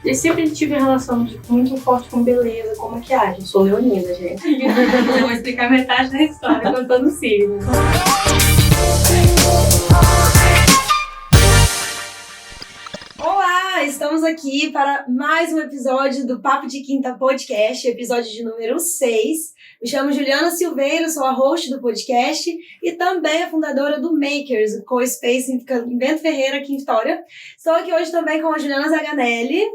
Eu sempre tive relação muito forte com beleza, com maquiagem. Sou leonina, gente. Eu vou explicar metade da história contando o signo. Olá, estamos aqui para mais um episódio do Papo de Quinta Podcast, episódio de número 6. Me chamo Juliana Silveira, sou a host do podcast e também a fundadora do Makers, o co-space em Bento Ferreira, aqui em Vitória. Estou aqui hoje também com a Juliana Zaganelli.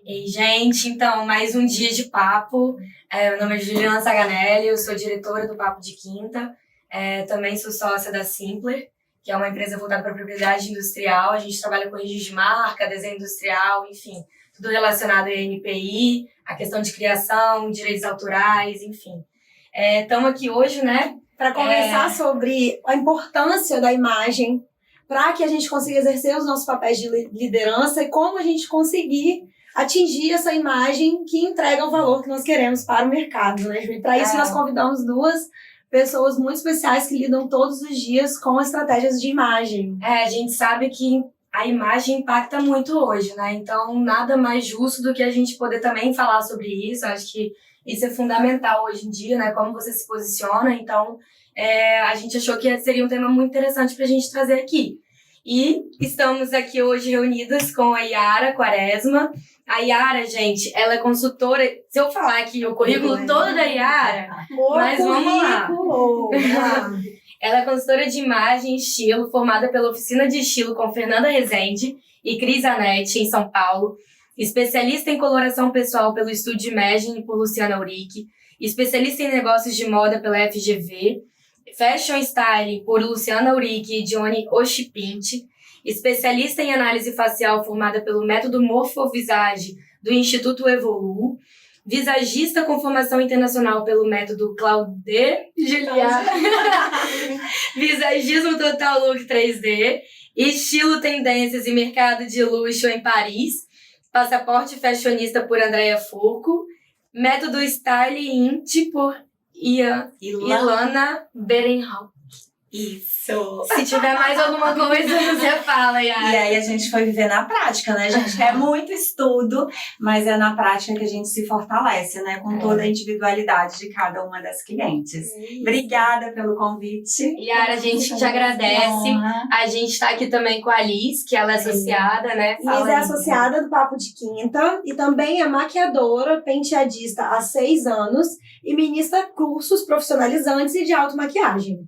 Ei, gente, então, mais um dia de papo. Meu nome é Juliana Zaganelli, eu sou diretora do Papo de Quinta. Também sou sócia da Simpler, que é uma empresa voltada para a propriedade industrial. A gente trabalha com registro de marca, desenho industrial, enfim, tudo relacionado a NPI, a questão de criação, direitos autorais, enfim. Estamos aqui hoje, né, para conversar sobre a importância da imagem para que a gente consiga exercer os nossos papéis de liderança e como a gente conseguir atingir essa imagem que entrega o valor que nós queremos para o mercado, né, Ju? E para isso nós convidamos duas pessoas muito especiais que lidam todos os dias com estratégias de imagem. A gente sabe que a imagem impacta muito hoje, né? Então, nada mais justo do que a gente poder também falar sobre isso. Acho que isso é fundamental hoje em dia, né? Como você se posiciona. Então, a gente achou que seria um tema muito interessante para a gente trazer aqui. E estamos aqui hoje reunidas com a Yara Quaresma. A Yara, gente, ela é consultora. Se eu falar aqui o currículo todo da Yara, mas vamos lá. Ela é consultora de imagem e estilo, formada pela Oficina de Estilo com Fernanda Rezende e Cris Anetti, em São Paulo. Especialista em coloração pessoal pelo Estúdio Imagine por Luciana Uric. Especialista em negócios de moda pela FGV. Fashion Styling por Luciana Uric e Johnny Oshipinte. Especialista em análise facial formada pelo método Morfovisage do Instituto Evolu. Visagista com formação internacional pelo método Claude Juliá. Visagismo Total Look 3D. Estilo, tendências e mercado de luxo em Paris. Passaporte fashionista por Andrea Furco. Método Styling Int por Ilana Berenhaupt. Isso! Se tiver mais alguma coisa, você fala, Yara. E aí a gente foi viver na prática, né, gente? É muito estudo, mas é na prática que a gente se fortalece, né? Com toda a individualidade de cada uma das clientes. Obrigada pelo convite. Yara, a gente te agradece. A gente tá aqui também com a Liz, que ela é associada, né? Liz é associada do Papo de Quinta e também é maquiadora, penteadista há 6 anos e ministra cursos profissionalizantes e de automaquiagem.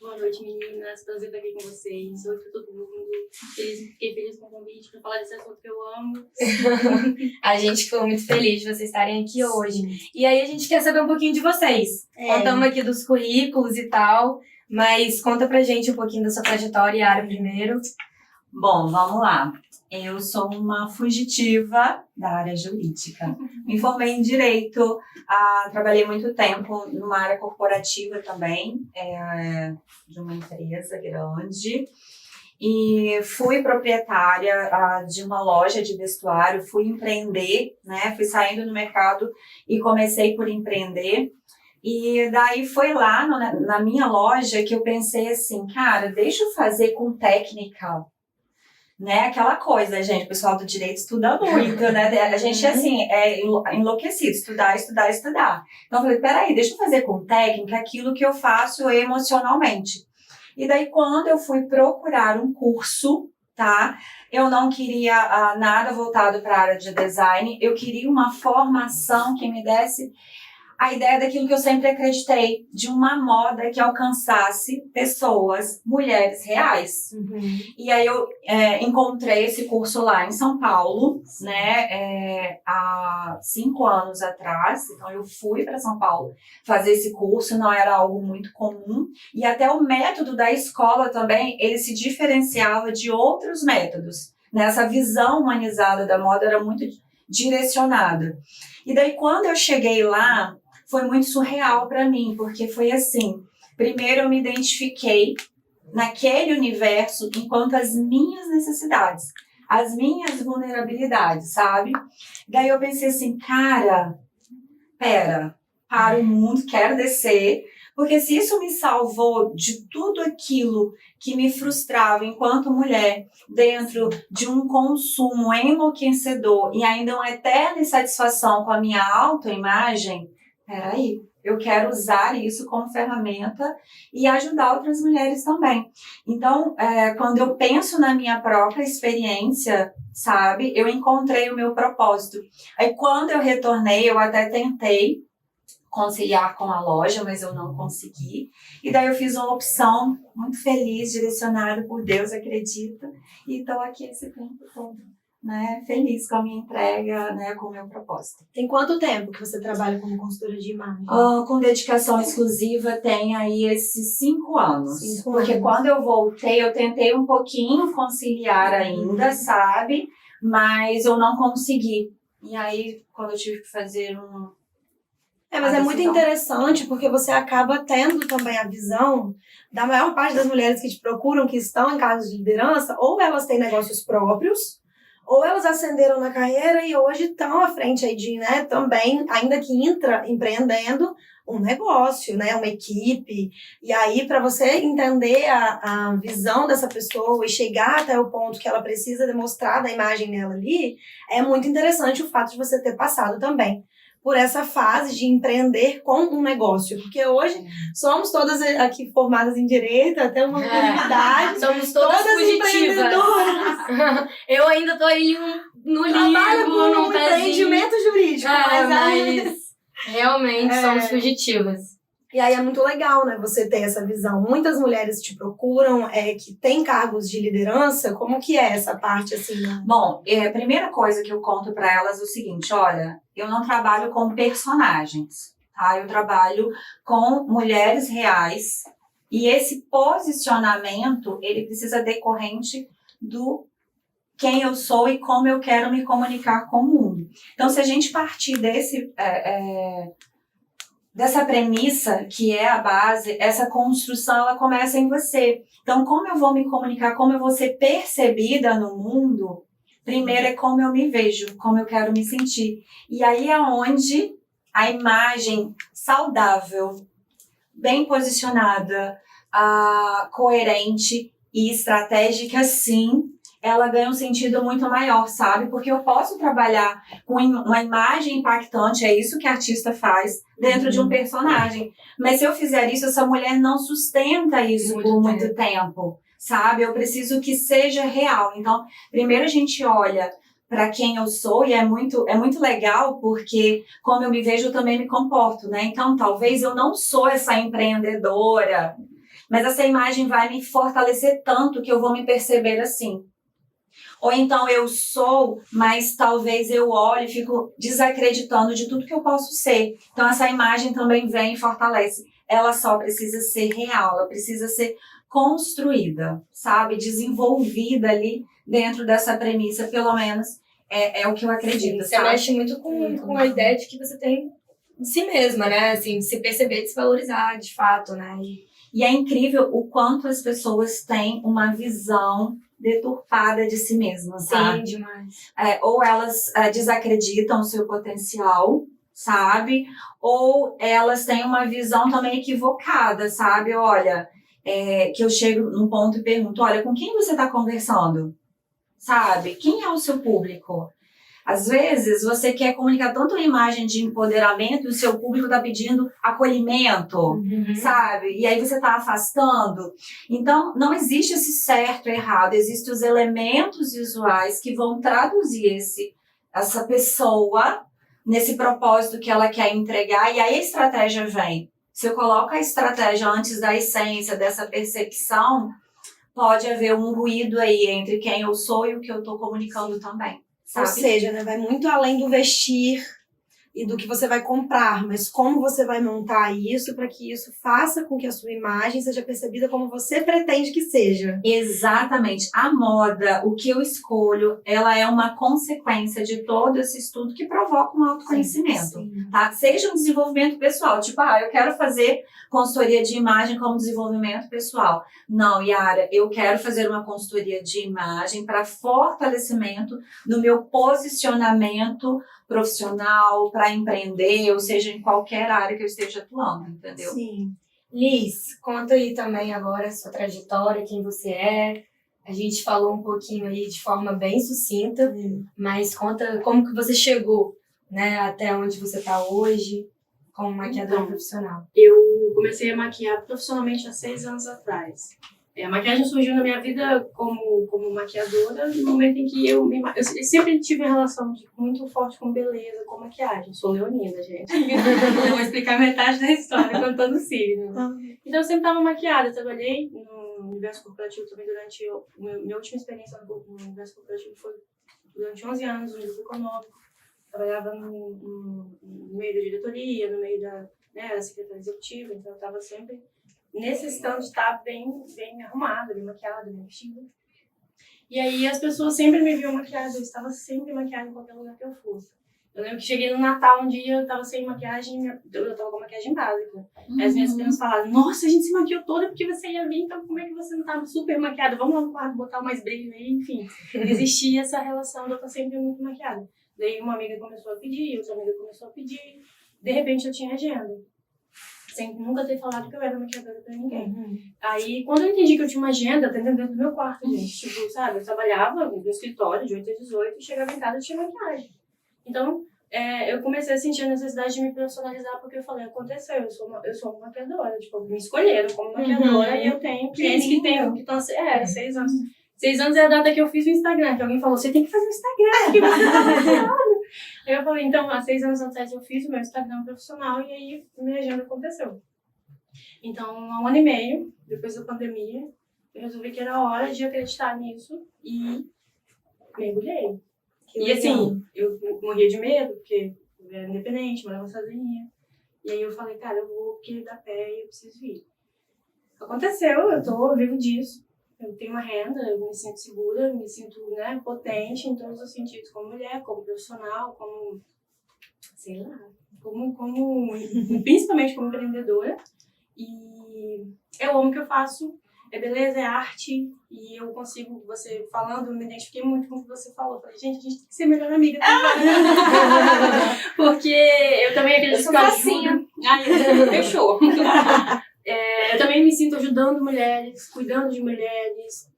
Boa noite, meninas. Prazer estar aqui com vocês. Oi pra todo mundo. Fiquei feliz com o convite para falar desse assunto que eu amo. A gente ficou muito feliz de vocês estarem aqui hoje. E aí a gente quer saber um pouquinho de vocês. Contamos aqui dos currículos e tal, mas conta pra gente um pouquinho da sua trajetória, Yara, primeiro. Bom, vamos lá. Eu sou uma fugitiva da área jurídica. Me formei em Direito, trabalhei muito tempo numa área corporativa também, de uma empresa grande. E fui proprietária de uma loja de vestuário, fui empreender, né? Fui saindo no mercado e comecei por empreender. E daí foi lá na minha loja que eu pensei assim, cara, deixa eu fazer com técnica. Né, aquela coisa, gente, o pessoal do direito estuda muito, né, a gente, assim, é enlouquecido, estudar. Então eu falei, peraí, deixa eu fazer com técnica aquilo que eu faço emocionalmente. E daí quando eu fui procurar um curso, tá, eu não queria nada voltado para a área de design, eu queria uma formação que me desse a ideia daquilo que eu sempre acreditei, de uma moda que alcançasse pessoas, mulheres reais. E aí eu encontrei esse curso lá em São Paulo, né, há 5 anos atrás. Então eu fui para São Paulo fazer esse curso, não era algo muito comum. E até o método da escola também, ele se diferenciava de outros métodos. Né? Essa visão humanizada da moda era muito direcionada. E daí quando eu cheguei lá, foi muito surreal para mim, porque foi assim, primeiro eu me identifiquei naquele universo enquanto as minhas necessidades, as minhas vulnerabilidades, sabe? Daí eu pensei assim, cara, para o mundo, quero descer, Porque se isso me salvou de tudo aquilo que me frustrava enquanto mulher, dentro de um consumo enlouquecedor e ainda uma eterna insatisfação com a minha autoimagem, peraí, eu quero usar isso como ferramenta e ajudar outras mulheres também. Então, quando eu penso na minha própria experiência, sabe, eu encontrei o meu propósito. Aí, quando eu retornei, eu até tentei conciliar com a loja, mas eu não consegui. E daí eu fiz uma opção muito feliz, direcionada por Deus, acredita. E estou aqui esse tempo todo, né, feliz com a minha entrega, né, com o meu propósito. Tem quanto tempo que você trabalha como consultora de imagem? Com dedicação exclusiva tem aí esses 5 anos. 5 Porque anos. quando eu voltei, eu tentei um pouquinho conciliar ainda, sabe? Mas eu não consegui. E aí, quando eu tive que fazer Mas é muito interessante porque você acaba tendo também a visão da maior parte das mulheres que te procuram, que estão em cargos de liderança, ou elas têm negócios próprios, ou elas ascenderam na carreira e hoje estão à frente aí de, né, também, ainda que empreendendo um negócio, né, uma equipe. E aí, para você entender a visão dessa pessoa e chegar até o ponto que ela precisa demonstrar da imagem dela ali, é muito interessante o fato de você ter passado também por essa fase de empreender com um negócio. Porque hoje somos todas aqui formadas em Direito, até uma comunidade. Somos todas fugitivas. Empreendedoras. Eu ainda tô aí no Trabalha livro, com num pezinho. empreendimento jurídico. Mas realmente somos fugitivas. E aí é muito legal, né, você ter essa visão. Muitas mulheres te procuram, que têm cargos de liderança. Como que é essa parte, assim? Né? Bom, a primeira coisa que eu conto para elas é o seguinte, olha, eu não trabalho com personagens, tá? Eu trabalho com mulheres reais e esse posicionamento, ele precisa decorrente do quem eu sou e como eu quero me comunicar com o mundo. Então, se a gente partir dessa premissa, que é a base, essa construção, ela começa em você. Então, como eu vou me comunicar, como eu vou ser percebida no mundo, primeiro é como eu me vejo, como eu quero me sentir. E aí é onde a imagem saudável, bem posicionada, coerente e estratégica, sim, ela ganha um sentido muito maior, sabe? Porque eu posso trabalhar com uma imagem impactante, é isso que a artista faz, dentro de um personagem. Mas se eu fizer isso, essa mulher não sustenta isso por muito tempo, sabe? Eu preciso que seja real. Então, primeiro a gente olha para quem eu sou, e é muito legal, porque como eu me vejo, eu também me comporto, né? Então, talvez eu não sou essa empreendedora, mas essa imagem vai me fortalecer tanto que eu vou me perceber assim. Ou então eu sou, mas talvez eu olhe e fico desacreditando de tudo que eu posso ser. Então essa imagem também vem e fortalece. Ela só precisa ser real, ela precisa ser construída, sabe? Desenvolvida ali dentro dessa premissa, pelo menos é o que eu acredito. Sim, você mexe muito com a ideia de que você tem de si mesma, né? Assim, de se perceber, de se valorizar, de fato, né? E é incrível o quanto as pessoas têm uma visão deturpada de si mesmas, sabe? Sim, demais. Ou elas desacreditam o seu potencial, sabe? Ou elas têm uma visão também equivocada, sabe? Olha, que eu chego num ponto e pergunto, olha, com quem você está conversando? Sabe? Quem é o seu público? Às vezes, você quer comunicar tanto uma imagem de empoderamento e o seu público está pedindo acolhimento, sabe? E aí você está afastando. Então, não existe esse certo e errado. Existem os elementos visuais que vão traduzir essa pessoa nesse propósito que ela quer entregar. E aí a estratégia vem. Se eu coloco a estratégia antes da essência, dessa percepção, pode haver um ruído aí entre quem eu sou e o que eu estou comunicando também. Sabe? Ou seja, né, vai muito além do vestir e do que você vai comprar, mas como você vai montar isso para que isso faça com que a sua imagem seja percebida como você pretende que seja. Exatamente. A moda, o que eu escolho, ela é uma consequência de todo esse estudo que provoca um autoconhecimento. Sim. Tá? Seja um desenvolvimento pessoal, tipo, eu quero fazer consultoria de imagem como desenvolvimento pessoal. Não, Yara, eu quero fazer uma consultoria de imagem para fortalecimento no meu posicionamento profissional, para empreender, ou seja, em qualquer área que eu esteja atuando, entendeu? Sim. Liz, conta aí também agora a sua trajetória, quem você é. A gente falou um pouquinho aí de forma bem sucinta, mas conta como que você chegou, né, até onde você está hoje como maquiadora profissional. Eu comecei a maquiar profissionalmente há 6 anos atrás. A maquiagem surgiu na minha vida como maquiadora no momento em que eu sempre tive uma relação muito forte com beleza, com maquiagem. Sou leonina, gente. Eu vou explicar metade da história contando o signo. Então eu sempre estava maquiada. Trabalhei no universo corporativo também durante... Minha última experiência no universo corporativo foi durante 11 anos no grupo econômico. Trabalhava no meio da diretoria, no meio da secretaria executiva. Então eu estava sempre necessitando de estar bem arrumada, bem maquiada, bem vestida. E aí as pessoas sempre me viam maquiada, eu estava sempre maquiada em qualquer lugar que eu fosse. Eu lembro que cheguei no Natal um dia, eu estava sem maquiagem, eu estava com maquiagem básica. Aí as minhas primas falaram, nossa, a gente se maquiou toda porque você ia vir, então como é que você não estava super maquiada? Vamos lá no quarto botar mais brilho aí, enfim. Existia essa relação de eu estar sempre muito maquiada. Daí uma amiga começou a pedir, outra amiga começou a pedir, de repente eu tinha agenda. Sem nunca ter falado que eu era maquiadora pra ninguém. Aí, quando eu entendi que eu tinha uma agenda, até dentro do meu quarto, gente, tipo, sabe, eu trabalhava no escritório de 8 a 18 e chegava em casa e tinha maquiagem. Então, eu comecei a sentir a necessidade de me profissionalizar porque eu falei, aconteceu, eu sou uma maquiadora, tipo, me escolheram como maquiadora e eu tenho clientes que estão 6 anos. 6 anos é a data que eu fiz o Instagram, que alguém falou, você tem que fazer o Instagram, que você tá maquiando. Aí eu falei, então, há 6 anos atrás eu fiz o meu Instagram profissional e aí minha agenda aconteceu. Então, há 1 ano e meio, depois da pandemia, eu resolvi que era hora de acreditar nisso e mergulhei. E assim, eu morria de medo, porque eu era independente, morava sozinha. E aí eu falei, cara, eu vou querer dar pé e eu preciso ir. Aconteceu, eu vivo disso. Eu tenho uma renda, eu me sinto segura, me sinto, né, potente em todos os sentidos, como mulher, como profissional, como, sei lá, principalmente como empreendedora. E eu amo o que eu faço, é beleza, é arte, e eu consigo, você falando, eu me identifiquei muito com o que você falou. Eu falei, gente, a gente tem que ser melhor amiga. Porque eu também acredito que eu ajudo. Ai, fechou. Eu também me sinto ajudando mulheres, cuidando de mulheres,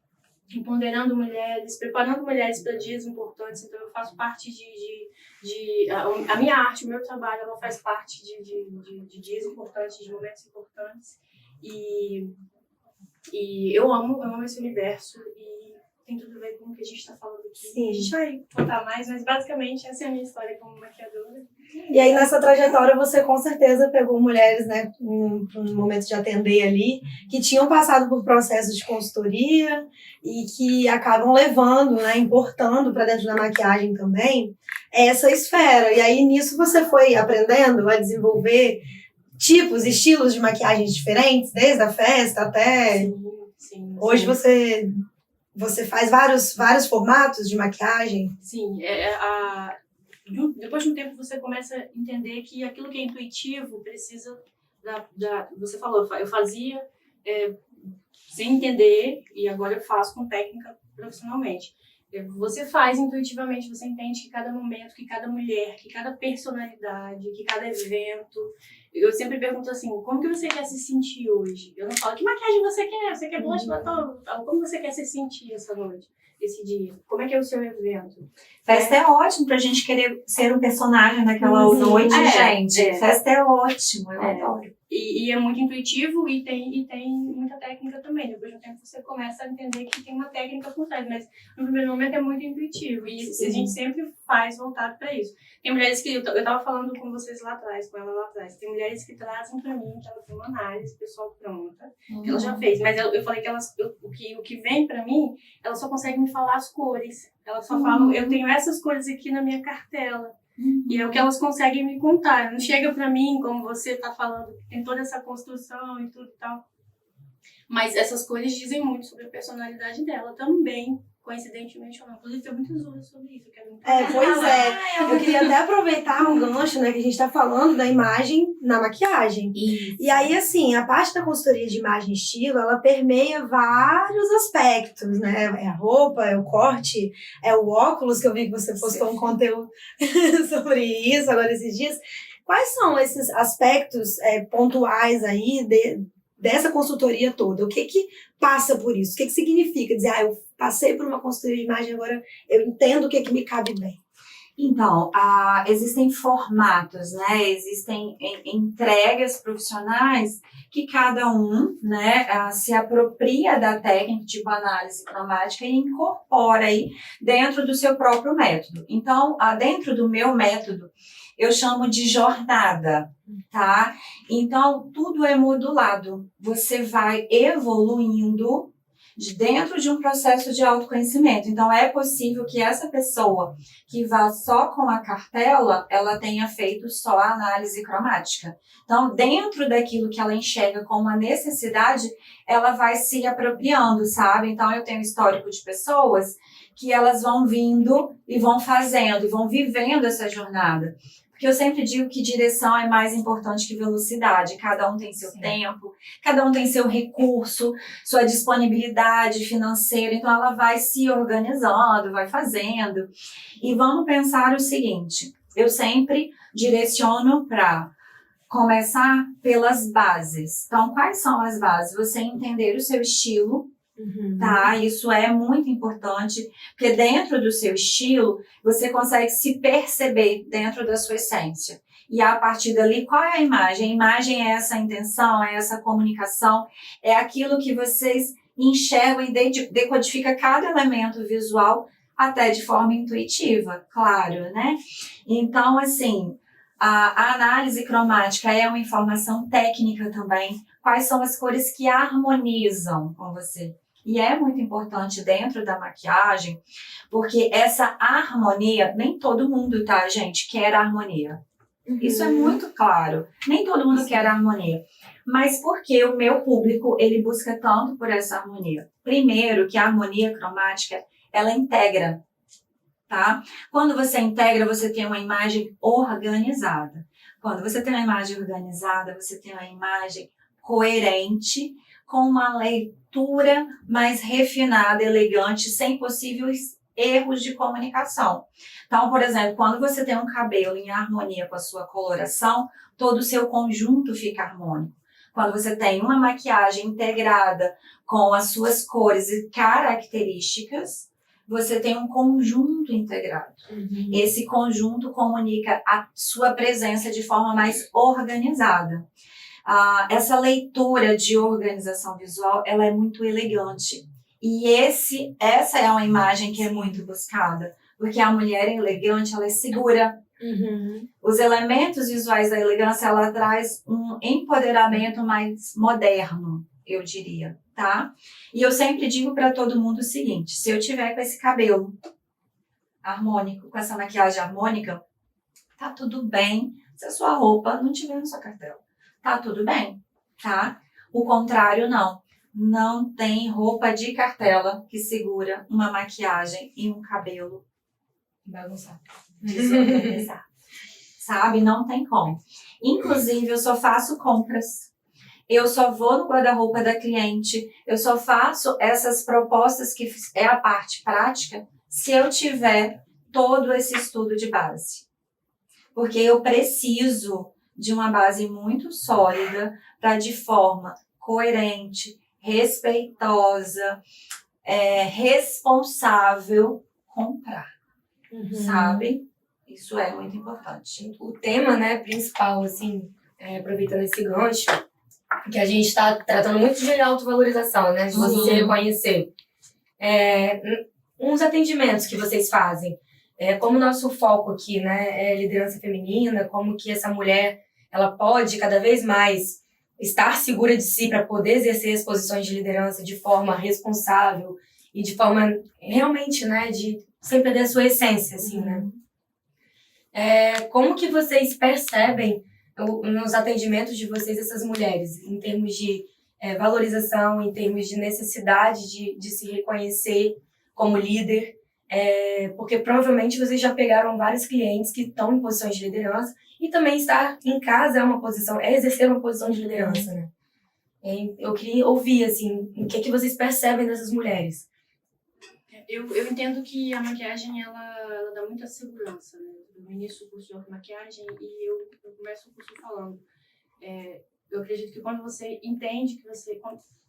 empoderando mulheres, preparando mulheres para dias importantes. Então, eu faço parte a minha arte, o meu trabalho, ela faz parte de dias importantes, de momentos importantes. E eu amo esse universo e tem tudo a ver com o que a gente está falando aqui. Sim. A gente vai contar mais, mas basicamente essa é a minha história como maquiadora. E aí nessa trajetória você com certeza pegou mulheres, né, no momento de atender ali, que tinham passado por processos de consultoria e que acabam levando, né, importando para dentro da maquiagem também essa esfera. E aí nisso você foi aprendendo a desenvolver tipos, estilos de maquiagens diferentes, desde a festa até... Sim. Hoje você faz vários formatos de maquiagem? Sim, depois de um tempo você começa a entender que aquilo que é intuitivo precisa você falou, eu fazia sem entender e agora eu faço com técnica profissionalmente. Você faz intuitivamente, você entende que cada momento, que cada mulher, que cada personalidade, que cada evento. Eu sempre pergunto assim, como que você quer se sentir hoje? Eu não falo, que maquiagem você quer? Você quer blush, batom? Eu falo, como você quer se sentir essa noite, esse dia? Como é que é o seu evento? Festa é ótimo pra gente querer ser um personagem naquela noite, gente. Festa é ótimo, eu adoro. E é muito intuitivo e tem muita técnica também. Depois de um tempo você começa a entender que tem uma técnica por trás, mas no primeiro momento é muito intuitivo e a gente sempre faz voltado para isso. Tem mulheres que, eu tava falando com vocês lá atrás, com ela lá atrás, tem mulheres que trazem para mim que ela tem uma análise pessoal pronta, que ela já fez, mas eu falei que o que vem para mim, ela só consegue me falar as cores. Ela só fala, eu tenho essas cores aqui na minha cartela. E é o que elas conseguem me contar. Não chega pra mim, como você tá falando, que tem toda essa construção e tudo e tal. Mas essas cores dizem muito sobre a personalidade dela também, coincidentemente ou não. Inclusive, tem muitas dúvidas sobre isso. Pois é. Eu queria até aproveitar um gancho, né, que a gente tá falando da imagem na maquiagem. Isso. E aí, assim, a parte da consultoria de imagem e estilo, ela permeia vários aspectos, né? É a roupa, é o corte, é o óculos, que eu vi que você postou um conteúdo sobre isso agora esses dias. Quais são esses aspectos pontuais aí dessa consultoria toda? O que passa por isso? O que significa dizer, eu passei por uma consultoria de imagem, agora eu entendo o que me cabe bem? Então, existem formatos, né? Existem entregas profissionais que cada um, né, se apropria da técnica tipo análise cromática e incorpora aí dentro do seu próprio método. Então, dentro do meu método, eu chamo de jornada, tá? Então, tudo é modulado. Você vai evoluindo dentro de um processo de autoconhecimento. Então, é possível que essa pessoa que vá só com a cartela, ela tenha feito só a análise cromática. Então, dentro daquilo que ela enxerga como uma necessidade, ela vai se apropriando, sabe? Então, eu tenho histórico de pessoas que elas vão vindo e vão fazendo, e vão vivendo essa jornada. Porque eu sempre digo que direção é mais importante que velocidade. Cada um tem seu tempo, cada um tem seu recurso, sua disponibilidade financeira. Então, ela vai se organizando, vai fazendo. E vamos pensar o seguinte, eu sempre direciono para começar pelas bases. Então, quais são as bases? Você entender o seu estilo, tá? Isso é muito importante, porque dentro do seu estilo, você consegue se perceber dentro da sua essência. E a partir dali, qual é a imagem? A imagem é essa intenção, é essa comunicação, é aquilo que vocês enxergam e decodifica cada elemento visual até de forma intuitiva, claro, né? Então, assim, a análise cromática é uma informação técnica também. Quais são as cores que harmonizam com você? E é muito importante dentro da maquiagem, porque essa harmonia, nem todo mundo, tá, gente, quer harmonia. Isso é muito claro. Nem todo mundo quer harmonia. Mas por que o meu público, ele busca tanto por essa harmonia? Primeiro, que a harmonia cromática, ela integra, tá? Quando você integra, você tem uma imagem organizada. Quando você tem uma imagem organizada, você tem uma imagem coerente, com uma leitura mais refinada, elegante, sem possíveis erros de comunicação. Então, por exemplo, quando você tem um cabelo em harmonia com a sua coloração, todo o seu conjunto fica harmônico. Quando você tem uma maquiagem integrada com as suas cores e características, você tem um conjunto integrado. Esse conjunto comunica a sua presença de forma mais organizada. Essa leitura de organização visual, ela é muito elegante. E essa é uma imagem que é muito buscada, porque a mulher elegante, ela é segura. Os elementos visuais da elegância, ela traz um empoderamento mais moderno, eu diria, tá? E eu sempre digo para todo mundo o seguinte, se eu tiver com esse cabelo harmônico, com essa maquiagem harmônica, tá tudo bem se a sua roupa não tiver na sua cartela. Tá tudo bem, tá? O contrário, não. Não tem roupa de cartela que segura uma maquiagem e um cabelo Bagunçado. desorganizado. Sabe? Não tem como. Inclusive, eu só faço compras. Eu só vou no guarda-roupa da cliente. Eu só faço essas propostas que é a parte prática se eu tiver todo esse estudo de base. Porque eu preciso de uma base muito sólida para, de forma coerente, respeitosa, responsável, comprar, sabe? Isso é muito importante. O tema, né, principal, assim, aproveitando esse gancho, que a gente está tratando muito de autovalorização, né, de você se reconhecer. Uns atendimentos que vocês fazem, como o nosso foco aqui, né, é liderança feminina, como que essa mulher, ela pode cada vez mais estar segura de si para poder exercer as posições de liderança de forma responsável e de forma realmente, né, de sem perder a sua essência, assim, né. Como que vocês percebem nos atendimentos de vocês essas mulheres, em termos de valorização, em termos de necessidade de se reconhecer como líder? Porque provavelmente vocês já pegaram vários clientes que estão em posições de liderança e também estar em casa é exercer uma posição de liderança, né? Eu queria ouvir, assim, o que vocês percebem dessas mulheres. Eu entendo que a maquiagem, ela dá muita segurança, né? No início do curso de automaquiagem, e eu começo o curso falando, eu acredito que quando você entende que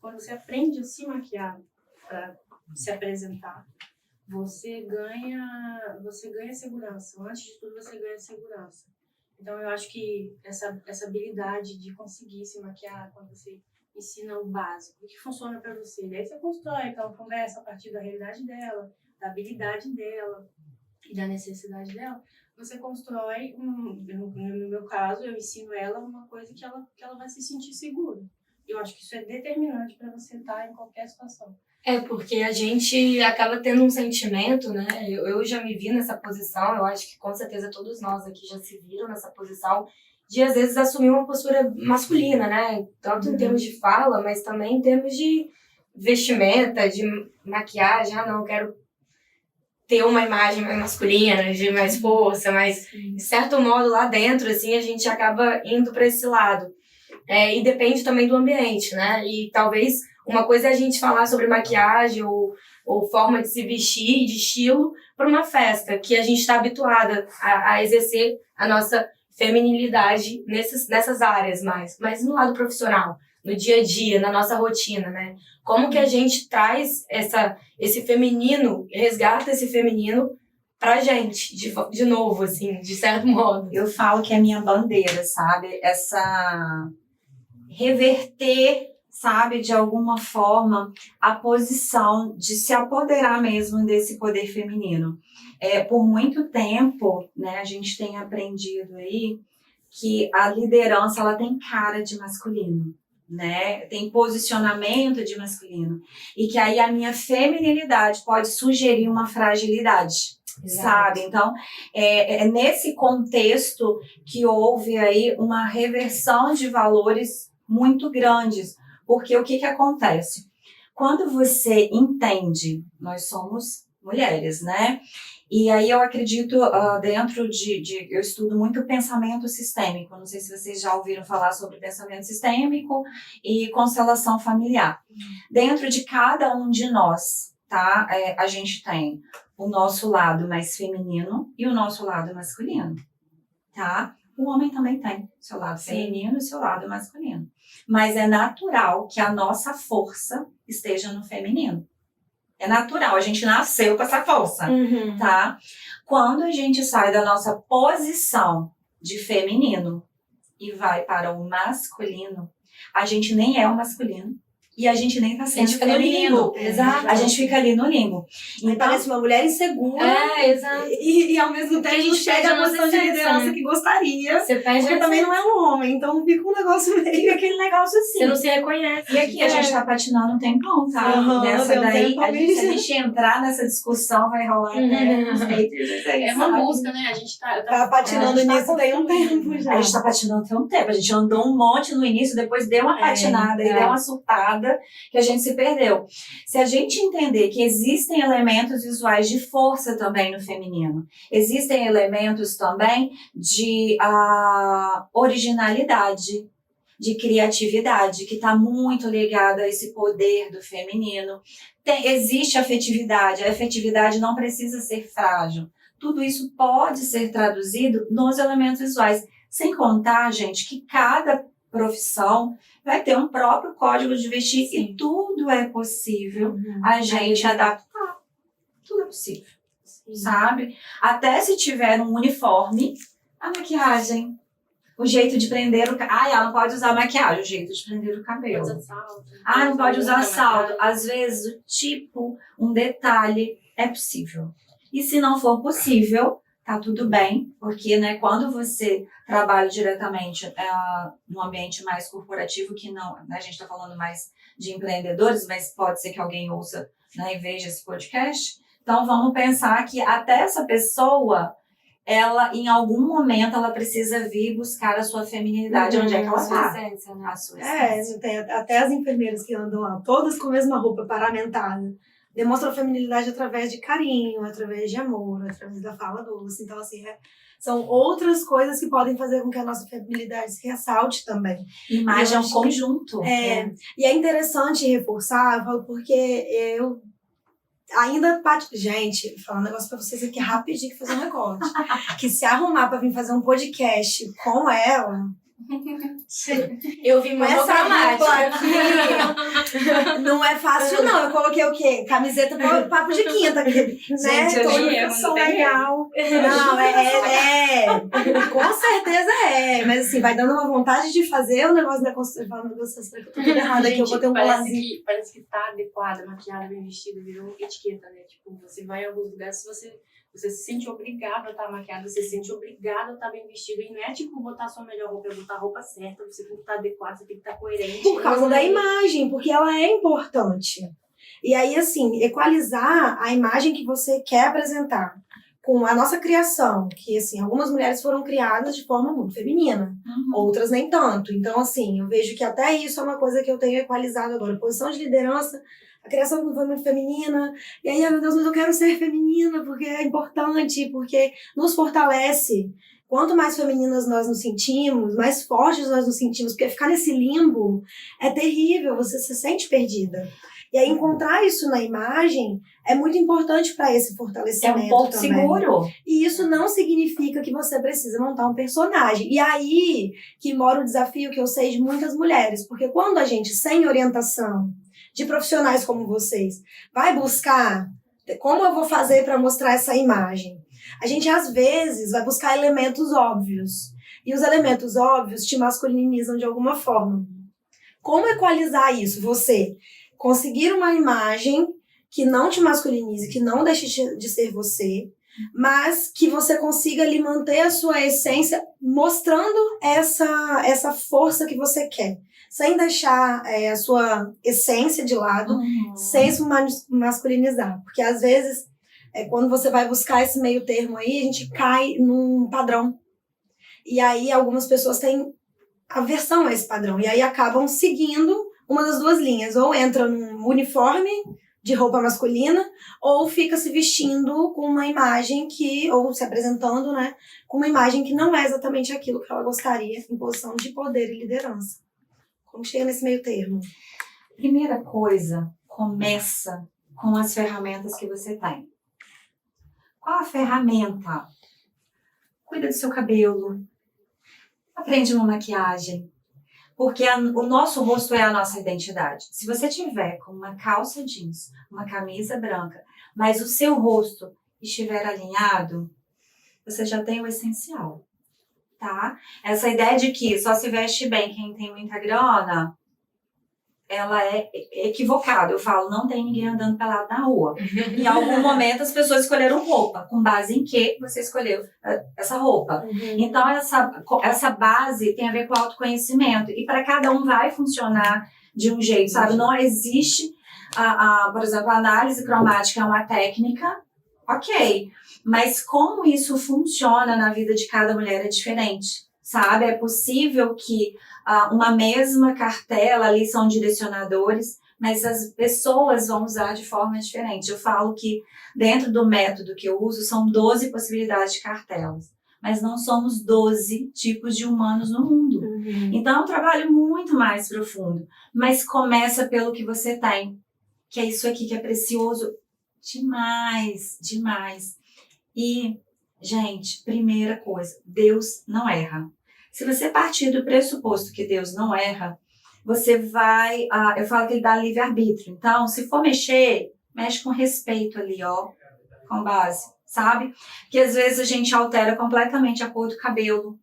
quando você aprende a se maquiar para se apresentar, você ganha segurança. Antes de tudo, você ganha segurança. Então, eu acho que essa habilidade de conseguir se maquiar, quando você ensina o básico, o que funciona para você. Daí você constrói aquela conversa a partir da realidade dela, da habilidade dela e da necessidade dela. Você constrói, no meu caso, eu ensino ela uma coisa que ela vai se sentir segura. Eu acho que isso é determinante para você estar em qualquer situação. Porque a gente acaba tendo um sentimento, né? Eu já me vi nessa posição, eu acho que com certeza todos nós aqui já se viram nessa posição, de às vezes assumir uma postura masculina, né? Tanto em termos de fala, mas também em termos de vestimenta, de maquiagem. Não, eu quero ter uma imagem mais masculina, de mais força, mas de certo modo lá dentro, assim, a gente acaba indo para esse lado. E depende também do ambiente, né? E talvez uma coisa é a gente falar sobre maquiagem ou forma de se vestir, de estilo, para uma festa, que a gente está habituada a exercer a nossa feminilidade nessas áreas mais. Mas no lado profissional, no dia a dia, na nossa rotina, né? Como que a gente traz esse feminino, resgata esse feminino pra gente, de novo, assim, de certo modo. Eu falo que é minha bandeira, sabe? Essa reverter, sabe, de alguma forma, a posição de se apoderar mesmo desse poder feminino. Por muito tempo, né, a gente tem aprendido aí que a liderança, ela tem cara de masculino, né? Tem posicionamento de masculino. E que aí a minha feminilidade pode sugerir uma fragilidade. Exato. Sabe? Então, é nesse contexto que houve aí uma reversão de valores muito grandes. Porque o que acontece? Quando você entende, nós somos mulheres, né? E aí eu acredito dentro eu estudo muito pensamento sistêmico. Não sei se vocês já ouviram falar sobre pensamento sistêmico e constelação familiar. Dentro de cada um de nós, tá? A gente tem o nosso lado mais feminino e o nosso lado masculino, tá? O homem também tem seu lado feminino e seu lado masculino. Mas é natural que a nossa força esteja no feminino. É natural, a gente nasceu com essa força, tá? Quando a gente sai da nossa posição de feminino e vai para o masculino, a gente nem é o masculino e a gente nem tá sendo feminino. Exato. A gente fica ali no limbo. Então, parece uma mulher insegura. Exato. E ao mesmo tempo não chega à posição de liderança que gostaria. Você perde porque também não é um homem, então fica um negócio meio... Fica aquele negócio assim. Você não se reconhece. E aqui a gente tá patinando um tempão, tá? Nessa daí, se a gente entrar nessa discussão, vai rolar até os haters. É uma música, né? A gente tá patinando nisso tem um tempo já. A gente tá patinando tem um tempo. A gente andou um monte no início, depois deu uma patinada e deu uma surtada que a gente se perdeu. Se a gente entender que existem elementos visuais de força também no feminino, existem elementos também de originalidade, de criatividade, que está muito ligada a esse poder do feminino. Existe afetividade, a afetividade não precisa ser frágil. Tudo isso pode ser traduzido nos elementos visuais. Sem contar, gente, que cada profissão vai ter um próprio código de vestir. Sim. E tudo é possível a gente adaptar. Tudo é possível, sabe? Até se tiver um uniforme, a maquiagem, o jeito de prender o cabelo. Ela não pode usar maquiagem, o jeito de prender o cabelo. Não pode usar salto. Às vezes, o tipo, um detalhe é possível. E se não for possível, tá tudo bem, porque, né, quando você trabalha diretamente num ambiente mais corporativo, que não, né, a gente está falando mais de empreendedores, mas pode ser que alguém ouça, né, e veja esse podcast. Então, vamos pensar que até essa pessoa, ela, em algum momento, ela precisa vir buscar a sua feminilidade, onde é que ela está. A sua essência. Tem até as enfermeiras que andam lá, todas com a mesma roupa paramentada. Demonstram feminilidade através de carinho, através de amor, através da fala doce. Então, assim, são outras coisas que podem fazer com que a nossa feminilidade se ressalte também. Imagem é um conjunto. E é interessante reforçar, eu falo, porque eu ainda... Gente, vou falar um negócio pra vocês aqui rapidinho, que fazer um negócio. Que se arrumar pra vir fazer um podcast com ela... Eu vi muito Essa dramática. dupla aqui não é fácil, não. Eu coloquei o quê? Camiseta para papo de quinta, né? Gente, eu Toda vi, canção não tem legal. Não, com certeza é. Mas assim, vai dando uma vontade de fazer o negócio da construção. Meu Deus, será que eu tô tudo errado aqui? Eu vou ter um colazinho. Parece que tá adequada, maquiada, bem vestida, virou etiqueta, né? Tipo, você vai em alguns lugares, você se sente obrigado a estar maquiada, você se sente obrigado a estar bem vestido. E não é tipo botar a sua melhor roupa, é botar a roupa certa, você tem que estar adequado, você tem que estar coerente. Por causa da imagem, porque ela é importante. E aí, assim, equalizar a imagem que você quer apresentar com a nossa criação, que, assim, algumas mulheres foram criadas de forma muito feminina, outras nem tanto. Então, assim, eu vejo que até isso é uma coisa que eu tenho equalizado agora. Posição de liderança, a criação foi muito feminina, e aí, meu Deus, mas eu quero ser feminina, porque é importante, porque nos fortalece. Quanto mais femininas nós nos sentimos, mais fortes nós nos sentimos, porque ficar nesse limbo é terrível, você se sente perdida. E aí, encontrar isso na imagem é muito importante para esse fortalecimento. É um ponto também. seguro. E isso não significa que você precisa montar um personagem. E aí que mora o desafio que eu sei de muitas mulheres, porque quando a gente, sem orientação de profissionais como vocês, vai buscar como eu vou fazer para mostrar essa imagem, a gente às vezes vai buscar elementos óbvios. E os elementos óbvios te masculinizam de alguma forma. Como equalizar isso? Você conseguir uma imagem que não te masculinize, que não deixe de ser você, mas que você consiga ali manter a sua essência, mostrando essa força que você quer, sem deixar a sua essência de lado, sem se masculinizar. Porque às vezes, quando você vai buscar esse meio termo aí, a gente cai num padrão. E aí algumas pessoas têm aversão a esse padrão, e aí acabam seguindo uma das duas linhas, ou entra num uniforme de roupa masculina, ou fica se vestindo com uma imagem ou se apresentando, né, com uma imagem que não é exatamente aquilo que ela gostaria em posição de poder e liderança. Como chega nesse meio termo? Primeira coisa, começa com as ferramentas que você tem. Qual a ferramenta? Cuida do seu cabelo, aprende uma maquiagem, porque o nosso rosto é a nossa identidade. Se você tiver com uma calça jeans, uma camisa branca, mas o seu rosto estiver alinhado, você já tem o essencial, tá? Essa ideia de que só se veste bem quem tem muita grana, ela é equivocada. Eu falo, não tem ninguém andando pelado na rua. Em algum momento as pessoas escolheram roupa. Com base em que você escolheu essa roupa? Então essa base tem a ver com autoconhecimento. E para cada um vai funcionar de um jeito, sabe? Não existe, por exemplo, a análise cromática é uma técnica, ok. Mas como isso funciona na vida de cada mulher é diferente, sabe? É possível que uma mesma cartela ali são direcionadores, mas as pessoas vão usar de forma diferente. Eu falo que dentro do método que eu uso são 12 possibilidades de cartelas, mas não somos 12 tipos de humanos no mundo. Então é um trabalho muito mais profundo, mas começa pelo que você tem, que é isso aqui que é precioso demais, demais. E, gente, primeira coisa, Deus não erra. Se você partir do pressuposto que Deus não erra, você vai... eu falo que ele dá livre-arbítrio. Então, se for mexer, mexe com respeito ali, ó, com base, sabe? Porque às vezes a gente altera completamente a cor do cabelo.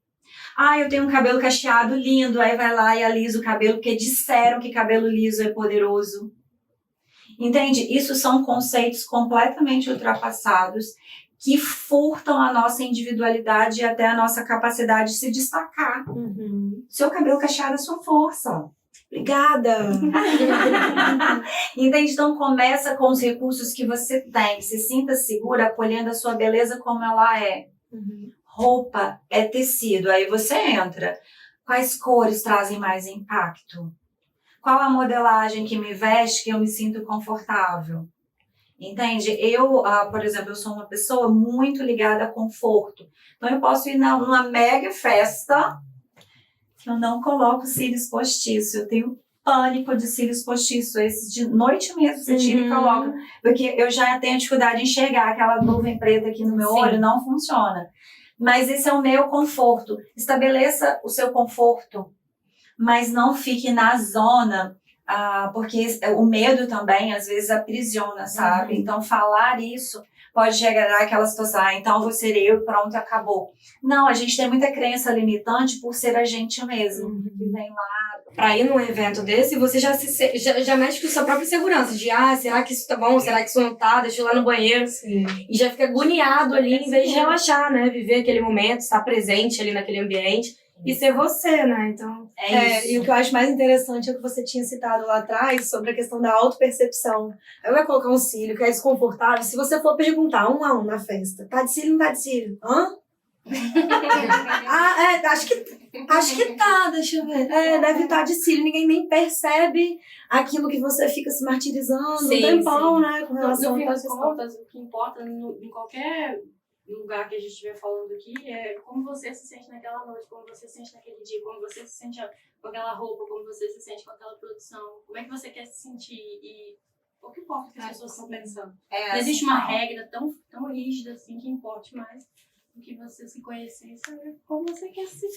Eu tenho um cabelo cacheado lindo, aí vai lá e alisa o cabelo, porque disseram que cabelo liso é poderoso. Entende? Isso são conceitos completamente ultrapassados, que furtam a nossa individualidade e até a nossa capacidade de se destacar. Seu cabelo cacheado é sua força. Obrigada! Entende? Então começa com os recursos que você tem. Se sinta segura acolhendo a sua beleza como ela é. Roupa é tecido. Aí você entra. Quais cores trazem mais impacto? Qual a modelagem que me veste que eu me sinto confortável? Entende? Eu, por exemplo, eu sou uma pessoa muito ligada a conforto. Então, eu posso ir numa mega festa que eu não coloco cílios postiços. Eu tenho pânico de cílios postiços. Esses de noite mesmo você tira e coloca. Porque eu já tenho dificuldade de enxergar aquela nuvem preta aqui no meu olho. Não funciona. Mas esse é o meu conforto. Estabeleça o seu conforto, mas não fique na zona, porque o medo também, às vezes, aprisiona, sabe? Então, falar isso pode gerar aquela situação, então vou ser eu e pronto, acabou. Não, a gente tem muita crença limitante por ser a gente mesmo, que vem lá. Pra ir num evento desse, você já mexe com sua própria segurança, de será que isso tá bom, será que isso não tá, deixa eu ir lá no banheiro. Sim. E já fica agoniado ali, em vez de relaxar, né? Viver aquele momento, estar presente ali naquele ambiente e ser você, né? Então, É isso. E o que eu acho mais interessante é o que você tinha citado lá atrás sobre a questão da autopercepção. Aí vai colocar um cílio que é desconfortável. Se você for perguntar 1 a 1 na festa, tá de cílio ou não tá de cílio? Hã? Acho que tá, deixa eu ver. Deve estar de cílio. Ninguém nem percebe aquilo que você fica se martirizando um tempão, né? Com relação No fim a das questão. contas, o que importa em qualquer lugar que a gente estiver falando aqui é como você se sente naquela noite, como você se sente naquele dia, como você se sente com aquela roupa, como você se sente com aquela produção, como é que você quer se sentir e o que importa que as pessoas estão pensando. Não existe uma regra tão rígida assim que importe mais do que você se conhecer e saber como você quer se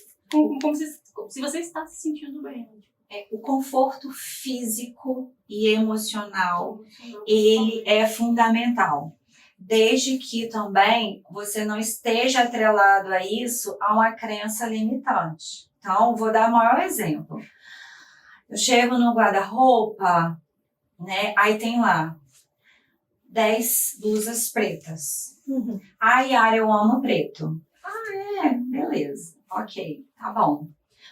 você está se sentindo bem. O conforto físico e emocional, ele é fundamental. Desde que também você não esteja atrelado a isso, a uma crença limitante. Então, vou dar o maior exemplo. Eu chego no guarda-roupa, né? Aí tem lá 10 blusas pretas. Yara, eu amo preto. Beleza. Ok, tá bom.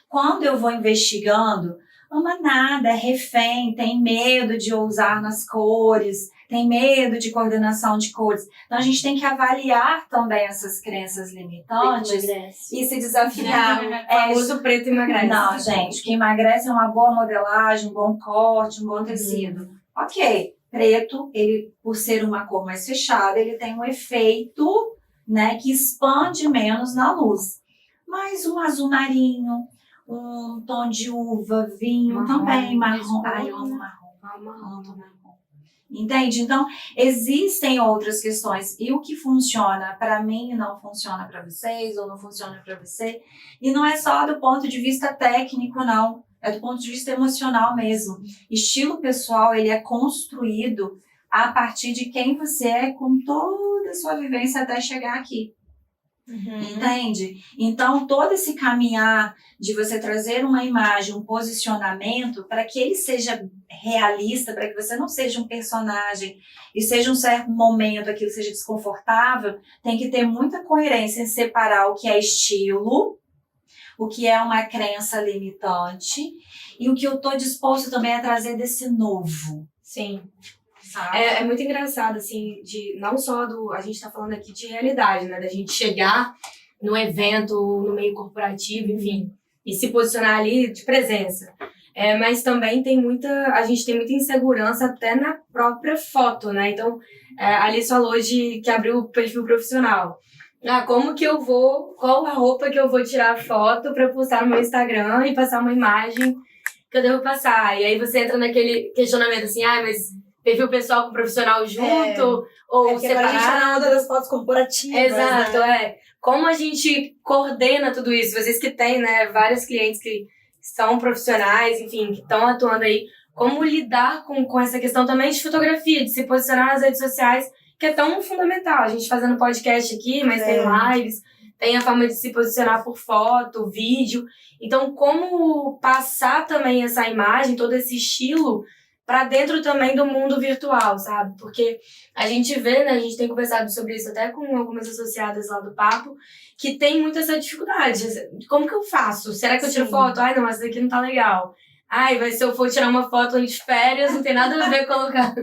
Quando eu vou investigando, ama nada, é refém, tem medo de ousar nas cores, tem medo de coordenação de cores. Então, a gente tem que avaliar também essas crenças limitantes e se desafiar. famoso preto emagrece. Não, gente, o que emagrece é uma boa modelagem, um bom corte, um bom tecido. Ok, preto, ele, por ser uma cor mais fechada, ele tem um efeito, né, que expande menos na luz. Mas um azul marinho, um tom de uva, vinho, também marrom. Eu amo marrom. Entende? Então, existem outras questões. E o que funciona para mim não funciona para vocês, ou não funciona para você. E não é só do ponto de vista técnico, não. É do ponto de vista emocional mesmo. Estilo pessoal, ele é construído a partir de quem você é com toda a sua vivência até chegar aqui. Entende? Então, todo esse caminhar de você trazer uma imagem, um posicionamento, para que ele seja realista, para que você não seja um personagem e seja um certo momento aquilo seja desconfortável, tem que ter muita coerência em separar o que é estilo, o que é uma crença limitante e o que eu estou disposto também a trazer desse novo. Sim. Sabe? É muito engraçado, assim, não só a gente tá falando aqui de realidade, né? Da gente chegar no evento, no meio corporativo, enfim, e se posicionar ali de presença. Mas também a gente tem muita insegurança até na própria foto, né? Então, a Alice falou que abriu o perfil profissional. Como que eu vou, qual a roupa que eu vou tirar foto para postar no meu Instagram e passar uma imagem que eu devo passar? E aí você entra naquele questionamento assim, mas perfil pessoal com profissional junto, ou porque agora a gente tá na onda das fotos corporativas. Exato, né? Como a gente coordena tudo isso? Vocês que têm, né, vários clientes que são profissionais, enfim, que estão atuando aí, como lidar com essa questão também de fotografia, de se posicionar nas redes sociais, que é tão fundamental. A gente fazendo podcast aqui, mas tem lives, tem a forma de se posicionar por foto, vídeo. Então, como passar também essa imagem, todo esse estilo para dentro também do mundo virtual, sabe? Porque a gente vê, né, a gente tem conversado sobre isso até com algumas associadas lá do Papo, que tem muito essa dificuldade. Como que eu faço? Será que eu tiro foto? Não, essa daqui não tá legal. Se eu for tirar uma foto de férias, não tem nada a ver com colocar.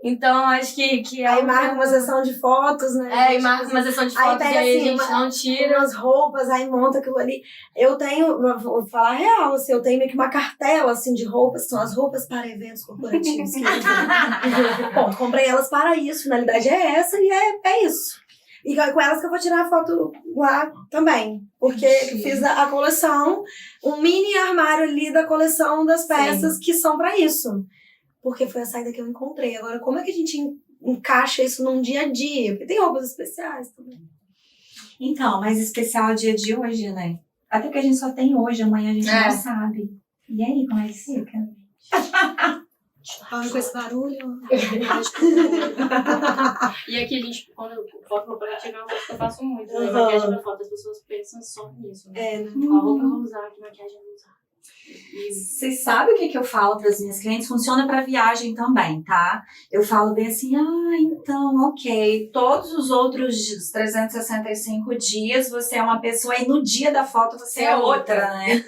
Então, acho que aí marca uma sessão de fotos, né? E marca uma sessão de fotos aí e aí a gente não tira. Umas roupas, aí monta aquilo ali. Eu tenho, vou falar real, assim, eu tenho meio que uma cartela, assim, de roupas, que são as roupas para eventos corporativos. Bom, comprei elas para isso, finalidade é essa e é isso. E com elas que eu vou tirar a foto lá também. Porque fiz a coleção, um mini armário ali da coleção das peças que são para isso. Porque foi a saída que eu encontrei. Agora, como é que a gente encaixa isso num dia a dia? Porque tem roupas especiais também. Então, mais especial o dia de hoje, né? Até porque a gente só tem hoje, amanhã a gente não sabe. E aí, como é que fica? Falando com esse barulho. E aqui a gente, quando eu foto meu projeto, é uma coisa que eu faço muito, né? Maquiagem pra foto, as pessoas pensam só nisso, né? Qual roupa eu vou usar, que maquiagem eu vou usar. Vocês sabem o que eu falo para as minhas clientes? Funciona para viagem também, tá? Eu falo bem assim, então, ok. Todos os outros 365 dias você é uma pessoa e no dia da foto você é outra, né?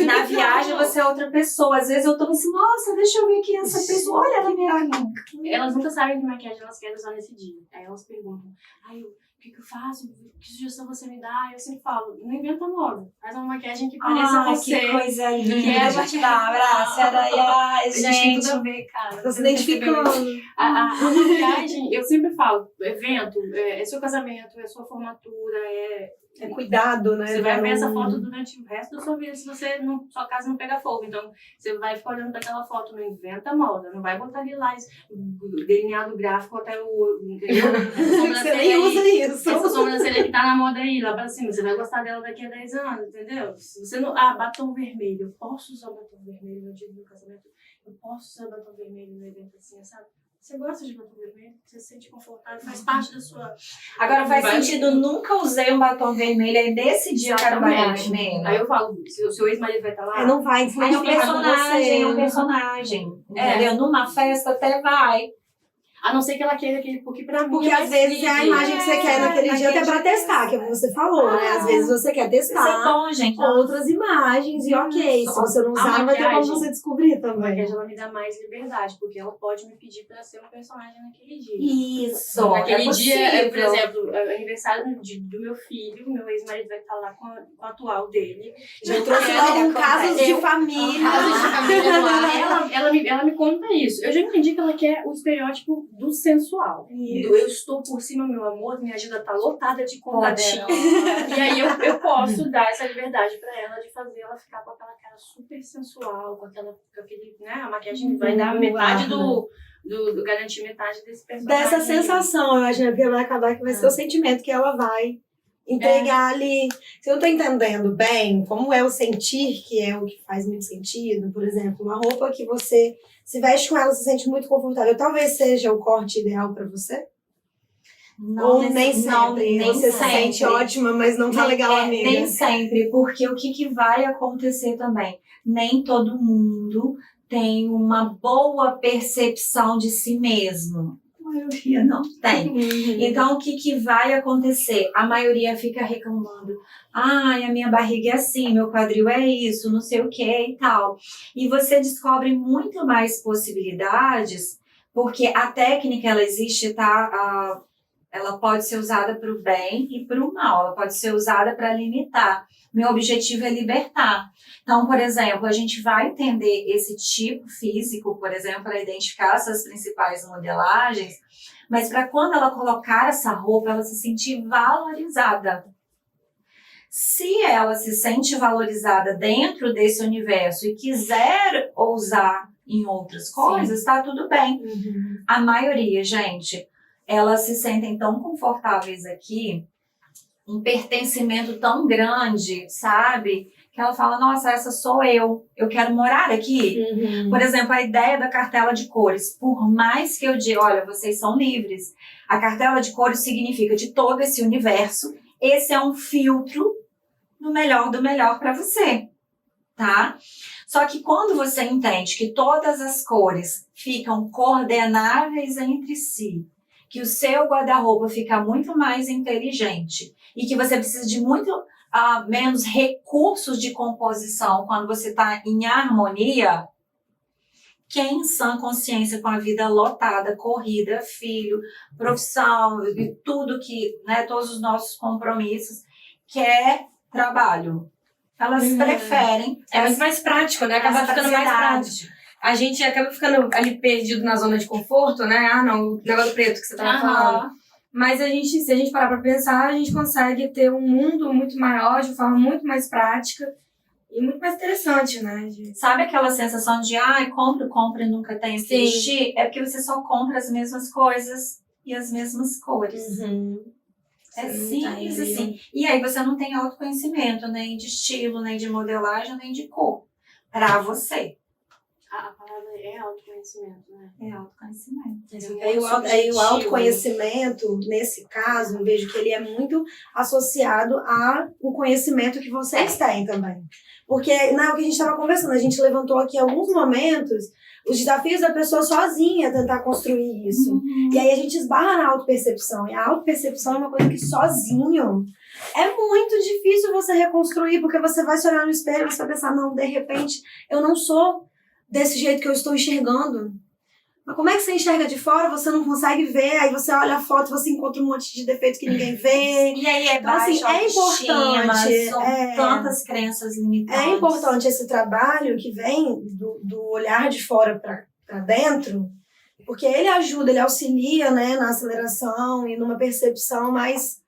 Na viagem você é outra pessoa. Às vezes eu tô assim, nossa, deixa eu ver quem é essa pessoa. Olha, ela me olha. Elas nunca sabem que maquiagem elas querem usar nesse dia. Aí elas perguntam, o que eu faço? Que sugestão você me dá? Eu sempre falo, não inventa moda. Faz uma maquiagem que pareça você. Que coisa linda. Que é Deixa eu te dar um abraço. Ai, gente, tem tudo a gente. ver, cara. Tô se identificando. A maquiagem, eu sempre falo, evento, é seu casamento, é sua formatura, É cuidado, né? você vai ver essa foto durante o resto da sua vida se você sua casa não pega fogo. Então, você vai ficar olhando para aquela foto, não inventa moda, não vai botar lilás, delineado gráfico até o... Entendeu? Você nem usa isso. Essa sobrancelha que tá na moda aí, lá pra cima, você vai gostar dela daqui a 10 anos, entendeu? Se você não... batom vermelho, eu posso usar batom vermelho no dia do meu casamento? Eu posso usar batom vermelho no evento assim, sabe? Você gosta de batom vermelho? Você se sente confortável? Faz parte da sua... Agora faz sentido, nunca usei um batom vermelho, aí nesse dia eu quero batom vermelho. Aí eu falo, o seu ex-marido vai estar lá? Não vai É influenciar um personagem, é um você. personagem. Entendeu? Numa festa até vai. A não ser que ela queira aquele, porque pra mim... Porque às vezes é a imagem que você quer naquele dia até pra testar, que é o que você falou, né? Às vezes você quer Isso é testar bom, gente. outras imagens e ok, se você não usar, não vai ter como maquiagem- você descobrir A também. maquiagem, ela me dá mais liberdade, porque ela pode me pedir pra ser um personagem naquele dia. Isso. Naquele é dia, por possível. exemplo, aniversário do meu filho, meu ex-marido vai estar lá com o atual dele. Já trouxe logo casos de família. Casos de família no ar. Ela me conta isso. Eu já entendi que ela quer o estereótipo do sensual. Isso. Eu estou por cima, meu amor, minha agenda tá lotada de contatinho. E aí eu posso dar essa liberdade pra ela de fazer ela ficar com aquela cara super sensual, com aquele, né? A maquiagem vai dar metade do garantir metade desse personagem. Dessa sensação, eu acho que vai acabar que vai ser o sentimento que ela vai entregar ali. Se eu não tô entendendo bem como é o sentir, que é o que faz muito sentido, por exemplo, uma roupa que você se veste com ela, se sente muito confortável, talvez seja o corte ideal pra você? Não, Ou nem sempre, nem você se sente sempre. ótima, mas não tá legal, amiga. Nem sempre, porque o que vai acontecer também? Nem todo mundo tem uma boa percepção de si mesmo. A maioria não tem. Então, o que vai acontecer? A maioria fica reclamando. Ai, a minha barriga é assim, meu quadril é isso, não sei o que e tal. E você descobre muito mais possibilidades, porque a técnica, ela existe, tá? Ela pode ser usada para o bem e para o mal. Ela pode ser usada para limitar. Meu objetivo é libertar. Então, por exemplo, a gente vai entender esse tipo físico, por exemplo, para identificar essas principais modelagens, mas para quando ela colocar essa roupa, ela se sentir valorizada. Se ela se sente valorizada dentro desse universo e quiser ousar em outras coisas, tá tudo bem. A maioria, gente, elas se sentem tão confortáveis aqui, um pertencimento tão grande, sabe? Que ela fala, nossa, essa sou eu quero morar aqui. Por exemplo, a ideia da cartela de cores, por mais que eu diga, olha, vocês são livres, a cartela de cores significa de todo esse universo, esse é um filtro do melhor para você, tá? Só que quando você entende que todas as cores ficam coordenáveis entre si, que o seu guarda-roupa fica muito mais inteligente e que você precisa de muito menos recursos de composição quando você está em harmonia, quem em sã consciência com a vida lotada, corrida, filho, profissão e tudo que, né, todos os nossos compromissos, quer trabalho. Elas preferem. É muito mais prático, né? Acaba ficando mais prático. A gente acaba ficando ali perdido na zona de conforto, né? Ah, não, o negócio preto que você tava falando. Mas se a gente parar pra pensar, a gente consegue ter um mundo muito maior, de forma muito mais prática e muito mais interessante, né? Sabe aquela sensação de, compro e nunca tem que vestir? É porque você só compra as mesmas coisas e as mesmas cores. É Sim, simples tá aí. assim. E aí você não tem autoconhecimento, nem de estilo, nem de modelagem, nem de cor. Pra você. A palavra é autoconhecimento, né? É autoconhecimento. Aí o autoconhecimento, nesse caso, eu vejo que ele é muito associado ao conhecimento que vocês têm também. Porque, não é o que a gente estava conversando, a gente levantou aqui alguns momentos os desafios da pessoa sozinha tentar construir isso. E aí a gente esbarra na autopercepção. E a autopercepção é uma coisa que sozinho é muito difícil você reconstruir, porque você vai se olhar no espelho e você vai pensar, não, de repente, eu não sou desse jeito que eu estou enxergando. Mas como é que você enxerga de fora? Você não consegue ver, aí você olha a foto, você encontra um monte de defeitos que ninguém vê. E aí é Então, assim, baixa é importante. são tantas crenças limitantes. É importante esse trabalho que vem do olhar de fora para dentro, porque ele ajuda, ele auxilia, né, na aceleração e numa percepção mais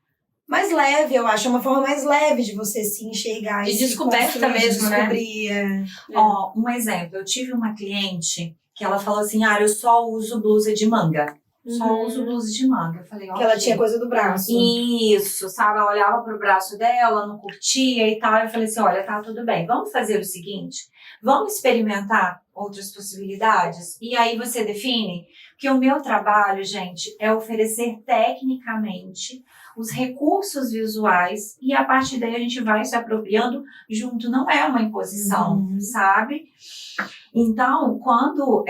leve, eu acho. É uma forma mais leve de você se enxergar. De e se descoberta construir, de mesmo, né? descobrir. Ó, um exemplo. Eu tive uma cliente que ela falou assim, eu só uso blusa de manga. Só uso blusa de manga. Eu falei, Que ela tinha coisa do braço. Isso, sabe? Ela olhava pro braço dela, não curtia e tal. Eu falei assim, olha, tá tudo bem. Vamos fazer o seguinte, vamos experimentar outras possibilidades? E aí você define que o meu trabalho, gente, é oferecer tecnicamente os recursos visuais e a partir daí a gente vai se apropriando junto. Não é uma imposição, sabe? Então, quando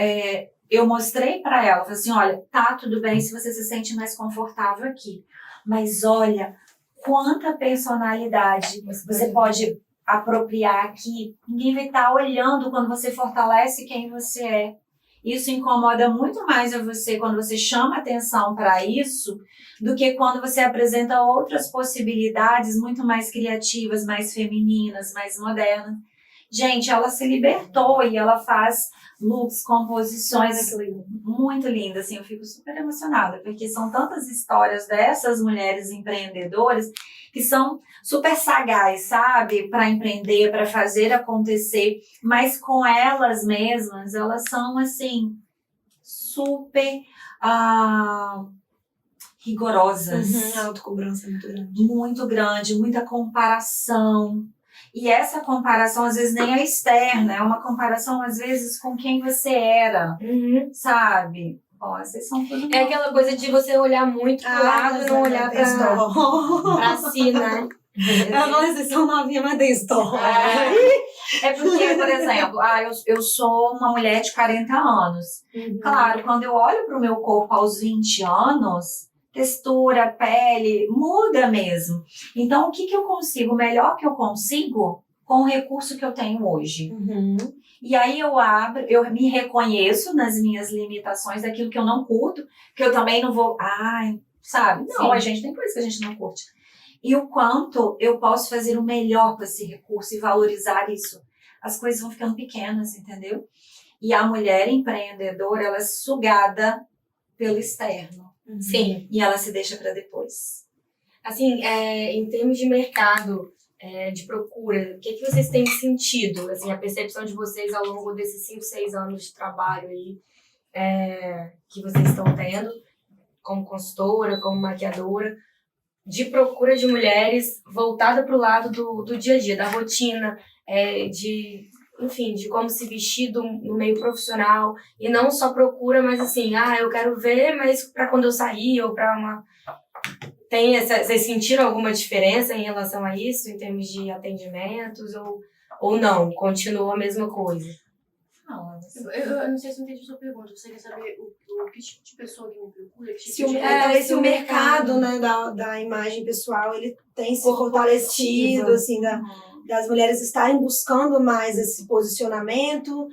eu mostrei para ela, falei assim, olha, tá tudo bem se você se sente mais confortável aqui, mas olha quanta personalidade você pode apropriar aqui. Ninguém vai estar olhando quando você fortalece quem você é. Isso incomoda muito mais a você quando você chama atenção para isso do que quando você apresenta outras possibilidades muito mais criativas, mais femininas, mais modernas. Gente, ela se libertou e ela faz looks, composições muito lindas, assim, eu fico super emocionada, porque são tantas histórias dessas mulheres empreendedoras que são super sagaz, sabe? Para empreender, para fazer acontecer, mas com elas mesmas, elas são, assim, super rigorosas. A autocobrança é muito grande. Muito grande, muita comparação. E essa comparação, às vezes, nem é externa, é uma comparação, às vezes, com quem você era, sabe? Bom, vocês são tudo É aquela coisa de você olhar muito pro lado e não olhar pra si, né? Eu não sei se são novinha, mas tem história. É porque, por exemplo, eu sou uma mulher de 40 anos. Claro, quando eu olho pro meu corpo aos 20 anos, textura, pele, muda mesmo. Então, o que eu consigo? O melhor que eu consigo com o recurso que eu tenho hoje. E aí eu me reconheço nas minhas limitações, daquilo que eu não curto, que eu também não vou, sabe? Não, a gente tem coisa que a gente não curte. E o quanto eu posso fazer o melhor com esse recurso e valorizar isso. As coisas vão ficando pequenas, entendeu? E a mulher empreendedora, ela é sugada pelo externo. Sim. E ela se deixa para depois. Assim, em termos de mercado, de procura, o que vocês têm sentido? Assim, a percepção de vocês ao longo desses 5, 6 anos de trabalho aí, que vocês estão tendo, como consultora, como maquiadora, de procura de mulheres voltada para o lado do dia a dia, da rotina, de como se vestir no meio profissional, e não só procura, mas assim, eu quero ver, mas para quando eu sair, ou para uma... Vocês sentiram alguma diferença em relação a isso, em termos de atendimentos, ou não? Continua a mesma coisa? Não, eu não sei se eu entendi a sua pergunta. Você quer saber o que tipo de pessoa que me procura? Que tipo Se o mercado, né, da imagem pessoal, ele tem se fortalecido, assim, das mulheres estarem buscando mais esse posicionamento,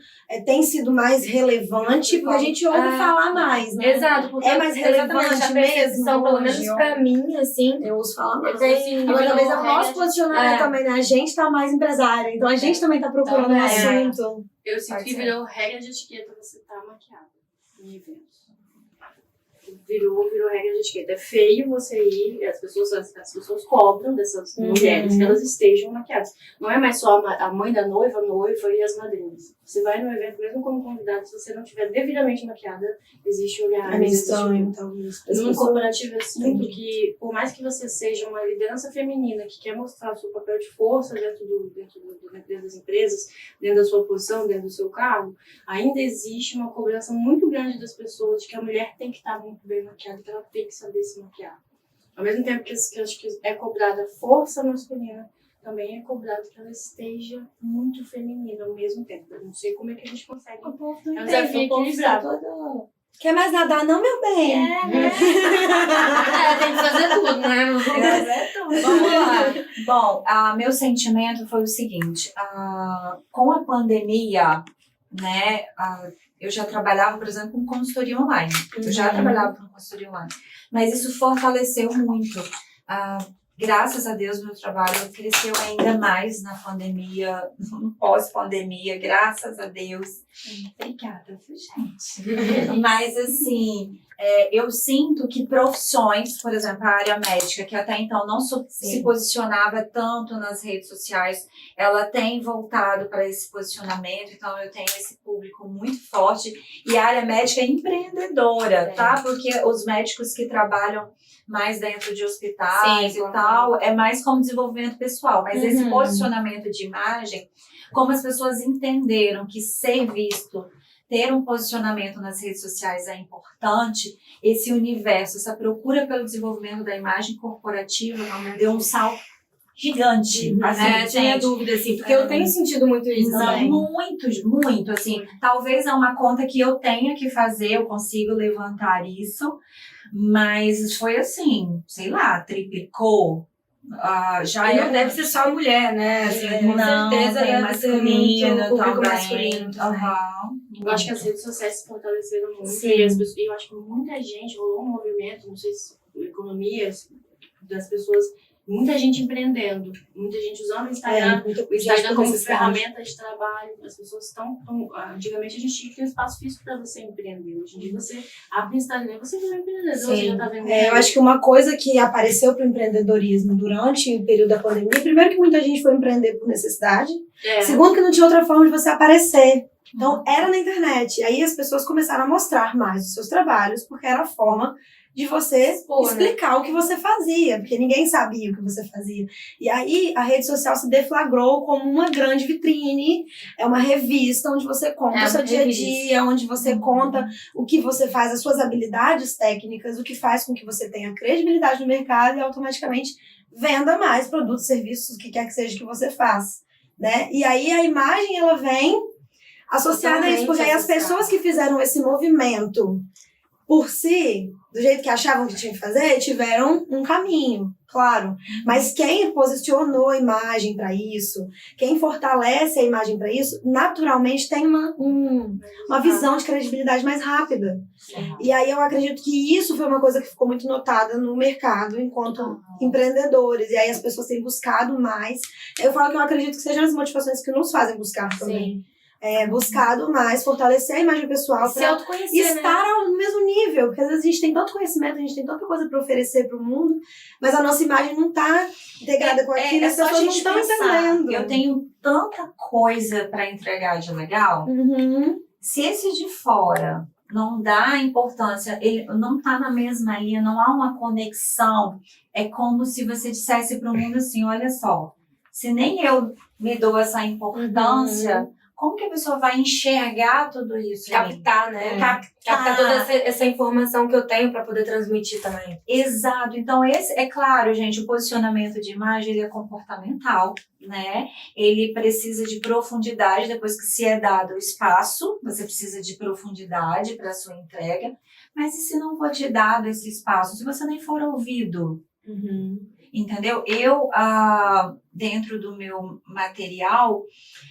tem sido mais relevante, porque a gente ouve falar mais, né? Exato, porque é mais relevante a mesmo. pelo menos pra mim, assim. Eu ouço falar mais. Assim, Agora, talvez é o nosso posicionamento também, né? A gente tá mais empresária, então a gente também tá procurando um assunto. Eu sinto que virou regra de etiqueta você tá maquiada em eventos. virou regra de etiqueta. É feio você ir, as pessoas cobram dessas mulheres que elas estejam maquiadas. Não é mais só a mãe da noiva, a noiva e as madrinhas. Você vai no evento, mesmo como convidado, se você não estiver devidamente maquiada, existe olhar. É meio estranho, talvez. No corporativo, eu sinto que, por mais que você seja uma liderança feminina que quer mostrar o seu papel de força dentro das empresas, dentro da sua posição, dentro do seu cargo, ainda existe uma cobrança muito grande das pessoas de que a mulher tem que estar muito bem maquiada, que ela tem que saber se maquiar. Ao mesmo tempo que eu acho que é cobrada força masculina, também é cobrado que ela esteja muito feminina ao mesmo tempo. Eu não sei como é que a gente consegue. O povo não É um entende, desafio o povo equilibrado. está todo... Quer mais nadar não, meu bem? Tem que fazer tudo, né? Vamos lá. Bom, meu sentimento foi o seguinte, com a pandemia, né, eu já trabalhava, por exemplo, com consultoria online. Eu já trabalhava com consultoria online. Mas isso fortaleceu muito. Graças a Deus, meu trabalho cresceu ainda mais na pandemia, no pós-pandemia, graças a Deus. Obrigada, gente. Mas, assim, eu sinto que profissões, por exemplo, a área médica, que até então não se posicionava tanto nas redes sociais, ela tem voltado para esse posicionamento, então eu tenho esse público muito forte. E a área médica é empreendedora, tá? Porque os médicos que trabalham mais dentro de hospitais e tal, é mais como desenvolvimento pessoal. Mas esse posicionamento de imagem, como as pessoas entenderam que ser visto, ter um posicionamento nas redes sociais é importante, esse universo, essa procura pelo desenvolvimento da imagem corporativa deu um salto gigante. Assim, Sem dúvida, assim, porque eu tenho sentido muito isso também. Muito, assim. Talvez é uma conta que eu tenha que fazer, eu consigo levantar isso, mas foi assim, sei lá, triplicou. Já não deve ser só mulher, né? Assim, com certeza tem deve masculino ser muito público também. masculino também. Eu acho que as redes sociais se fortaleceram muito. Sim. E eu acho que muita gente, rolou um movimento, não sei se economia, das pessoas, muita gente empreendendo, muita gente usando o Instagram como ferramenta de trabalho. As pessoas estão. Antigamente a gente tinha que ter um espaço físico para você empreender. Hoje em dia você abre o Instagram e você já é empreendedor, você já está vendendo. Eu acho que uma coisa que apareceu para o empreendedorismo durante o período da pandemia, primeiro que muita gente foi empreender por necessidade, segundo que não tinha outra forma de você aparecer. Então era na internet. Aí as pessoas começaram a mostrar mais os seus trabalhos, porque era a forma de você explicar o que você fazia, porque ninguém sabia o que você fazia. E aí a rede social se deflagrou como uma grande vitrine, é uma revista onde você conta o seu dia a dia, onde você conta o que você faz, as suas habilidades técnicas, o que faz com que você tenha credibilidade no mercado e automaticamente venda mais produtos, serviços, o que quer que seja que você faz, né? E aí a imagem, ela vem associada a isso, porque aí as pessoas que fizeram esse movimento por si, do jeito que achavam que tinha que fazer, tiveram um caminho, claro. Mas quem posicionou a imagem para isso, quem fortalece a imagem para isso, naturalmente tem uma visão de credibilidade mais rápida. E aí eu acredito que isso foi uma coisa que ficou muito notada no mercado enquanto empreendedores. E aí as pessoas têm buscado mais. Eu falo que eu acredito que sejam as motivações que nos fazem buscar também. Buscado mais, fortalecer a imagem pessoal para estar no mesmo nível, porque às vezes a gente tem tanto conhecimento, a gente tem tanta coisa para oferecer para o mundo, mas a nossa imagem não está integrada com aquilo, as pessoas não estão entendendo. Eu tenho tanta coisa para entregar de legal, se esse de fora não dá importância, ele não está na mesma linha, não há uma conexão, é como se você dissesse para o mundo assim, olha só, se nem eu me dou essa importância, como que a pessoa vai enxergar tudo isso? Captar, né? Captar toda essa informação que eu tenho para poder transmitir também. Exato. Então, esse, é claro, gente, o posicionamento de imagem, ele é comportamental, né? Ele precisa de profundidade, depois que se é dado o espaço, você precisa de profundidade para a sua entrega. Mas e se não for te dado esse espaço? Se você nem for ouvido? Entendeu? Eu, dentro do meu material,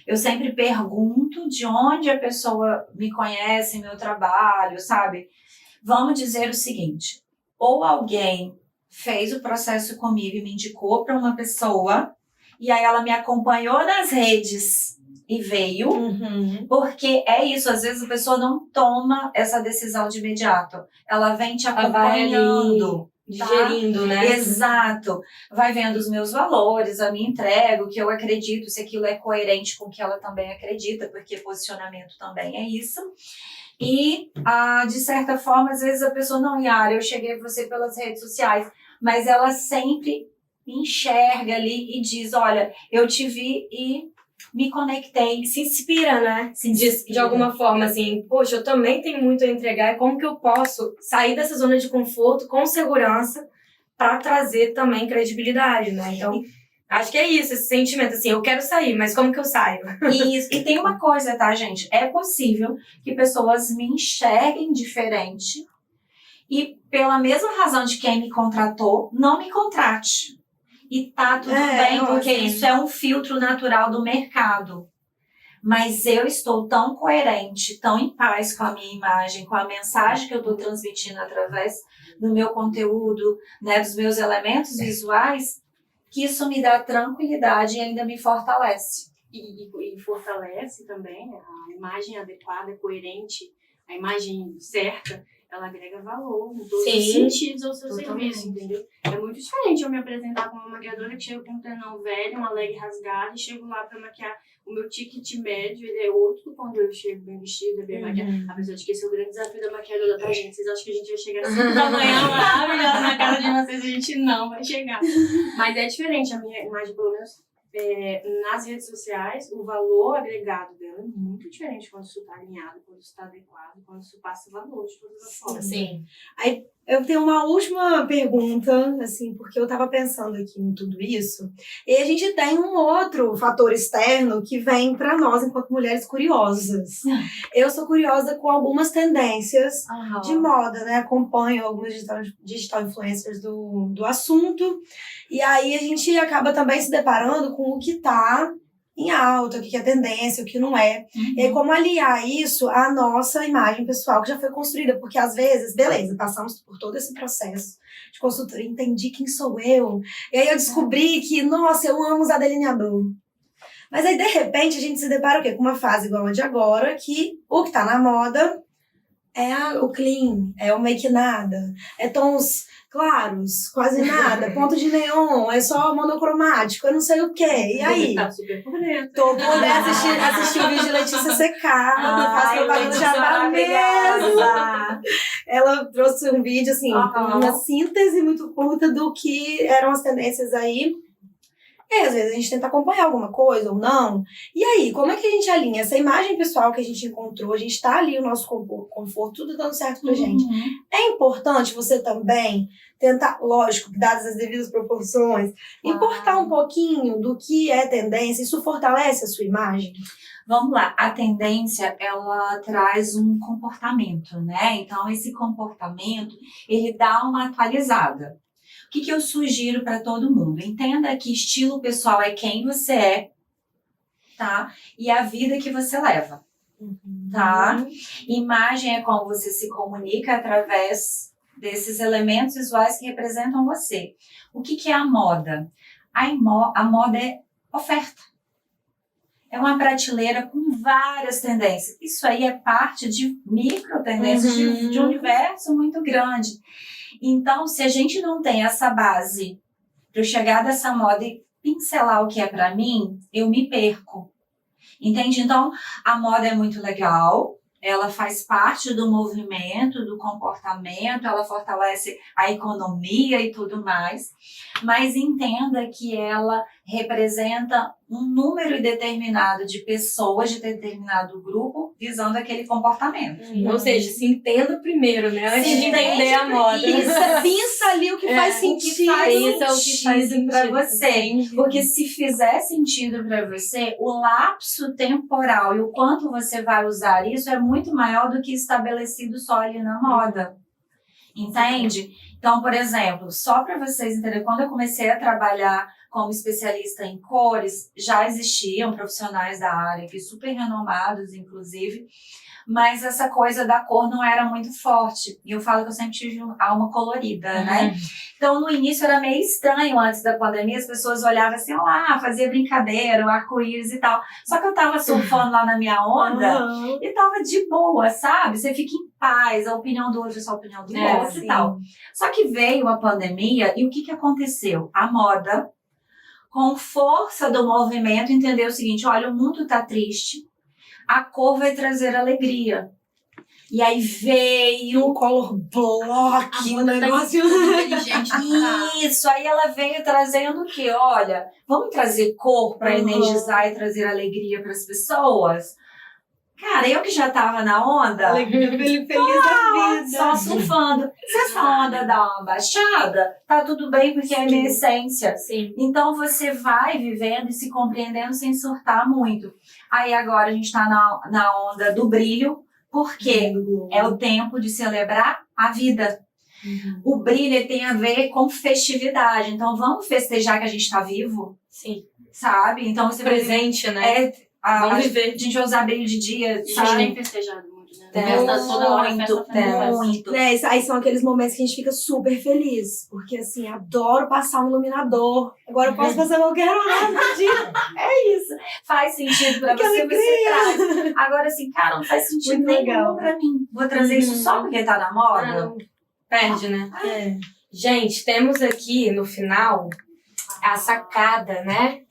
eu sempre pergunto de onde a pessoa me conhece, meu trabalho, sabe? Vamos dizer o seguinte, ou alguém fez o processo comigo e me indicou para uma pessoa, e aí ela me acompanhou nas redes e veio. Uhum. Porque é isso, às vezes a pessoa não toma essa decisão de imediato. Ela vem te Ela vai ali acompanhando. digerindo, né? Exato. Vai vendo os meus valores, a minha entrega, o que eu acredito, se aquilo é coerente com o que ela também acredita, porque posicionamento também é isso. E, de certa forma, às vezes a pessoa, não, Yara, eu cheguei a você pelas redes sociais, mas ela sempre enxerga ali e diz, olha, eu te vi e me conectei. Se inspira, né? Se De inspira. alguma forma, assim, poxa, eu também tenho muito a entregar, e como que eu posso sair dessa zona de conforto com segurança para trazer também credibilidade, né? Então, acho que é isso, esse sentimento, assim, eu quero sair, mas como que eu saio? E tem uma coisa, tá, gente? É possível que pessoas me enxerguem diferente e, pela mesma razão de quem me contratou, não me contrate. E tá tudo bem, porque isso é um filtro natural do mercado. Mas eu estou tão coerente, tão em paz com a minha imagem, com a mensagem que eu estou transmitindo através do meu conteúdo, né, dos meus elementos visuais, que isso me dá tranquilidade e ainda me fortalece. E fortalece também, né? A imagem adequada, coerente, a imagem certa, ela agrega valor em todos os sentidos ao seu serviço, entendeu? É muito diferente eu me apresentar como uma maquiadora que chega com um ternão velho, uma leg rasgada, e chego lá pra maquiar. O meu ticket médio, ele é outro do quando eu chego bem vestida, bem maquiada. Apesar de que esse é o grande desafio da maquiadora, tá, gente? Vocês acham que a gente vai chegar assim da manhã maravilhosa na casa de vocês? A gente não vai chegar. Mas é diferente a minha imagem, pelo menos nas redes sociais, o valor agregado dela é muito diferente quando isso está alinhado, quando isso está adequado, quando isso passa valor de todas as formas. Sim. Aí eu tenho uma última pergunta, assim, porque eu tava pensando aqui em tudo isso. E a gente tem um outro fator externo que vem para nós enquanto mulheres curiosas. Eu sou curiosa com algumas tendências de moda, né? Acompanho algumas digital influencers do assunto. E aí a gente acaba também se deparando com o que tá em alta, o que é tendência, o que não é. E aí, como aliar isso à nossa imagem pessoal, que já foi construída, porque às vezes, beleza, passamos por todo esse processo de consultoria, entendi quem sou eu, e aí eu descobri que, nossa, eu amo usar delineador. Mas aí, de repente, a gente se depara o quê? Com uma fase igual a de agora, que o que tá na moda é o clean, é o make nada, é tons claros, quase nada, ponto de neon, é só monocromático, eu não sei o quê. E aí? Tá super por dentro. Tô por dentro, assisti o vídeo de Letícia Secar, faz propaganda já tá mesmo. Ela trouxe um vídeo, assim, uma síntese muito curta do que eram as tendências aí. E aí, às vezes a gente tenta acompanhar alguma coisa ou não. E aí, como é que a gente alinha essa imagem pessoal que a gente encontrou? A gente tá ali, o nosso conforto, tudo dando certo pra gente. É importante você também tentar, lógico, dadas as devidas proporções, importar um pouquinho do que é tendência. Isso fortalece a sua imagem? Vamos lá, a tendência, ela traz um comportamento, né? Então, esse comportamento, ele dá uma atualizada. O que eu sugiro para todo mundo? Entenda que estilo pessoal é quem você é, tá? E a vida que você leva, tá? Imagem é como você se comunica através desses elementos visuais que representam você. O que é a moda? A moda é oferta. É uma prateleira com várias tendências. Isso aí é parte de micro tendências de um universo muito grande. Então, se a gente não tem essa base para eu chegar dessa moda e pincelar o que é para mim, eu me perco. Entende? Então, a moda é muito legal, ela faz parte do movimento, do comportamento, ela fortalece a economia e tudo mais, mas entenda que ela representa um número determinado de pessoas de determinado grupo visando aquele comportamento. Ou seja, se entenda primeiro, né? Antes de entender a moda. Pensa ali o que faz sentido. Pensa o que faz sentido para você. Porque se fizer sentido para você, o lapso temporal e o quanto você vai usar isso é muito maior do que estabelecido só ali na moda. Entende? Então, por exemplo, só para vocês entenderem, quando eu comecei a trabalhar como especialista em cores, já existiam profissionais da área, que super renomados, inclusive, mas essa coisa da cor não era muito forte. E eu falo que eu sempre tive alma colorida, né? Então, no início era meio estranho, antes da pandemia, as pessoas olhavam assim, lá, fazia brincadeira, o arco-íris e tal. Só que eu tava surfando lá na minha onda e tava de boa, sabe? Você fica em paz, a opinião do outro é só a opinião do outro e tal. Só que veio a pandemia e o que aconteceu? A moda, com força do movimento, entendeu o seguinte, olha, o mundo tá triste, a cor vai trazer alegria. E aí veio o color block, o negócio inteligente. Isso, aí ela veio trazendo o quê? Olha, vamos trazer cor para energizar e trazer alegria para as pessoas? Cara, eu que já tava na onda, alegria, feliz da vida, só surfando. Se essa onda dá uma baixada, tá tudo bem, porque é a minha essência. Sim. Então você vai vivendo e se compreendendo sem surtar muito. Aí agora a gente tá na onda do brilho, porque é o tempo de celebrar a vida. O brilho ele tem a ver com festividade. Então vamos festejar que a gente tá vivo? Sim. Sabe? Então você Presente, né? Vamos viver. A gente vai usar brilho de dia, A gente sabe? tem festejado muito, né? Festa toda hora, festa Muito. Né, aí são aqueles momentos que a gente fica super feliz. Porque assim, adoro passar um iluminador. Agora eu posso passar qualquer hora do dia. É isso. Faz sentido pra Que você, alegria. você traz. Agora assim, cara, não faz sentido Muito nenhum legal. pra mim. Vou trazer isso só porque tá na moda? Não, perde, né? É. Gente, temos aqui no final a sacada, né?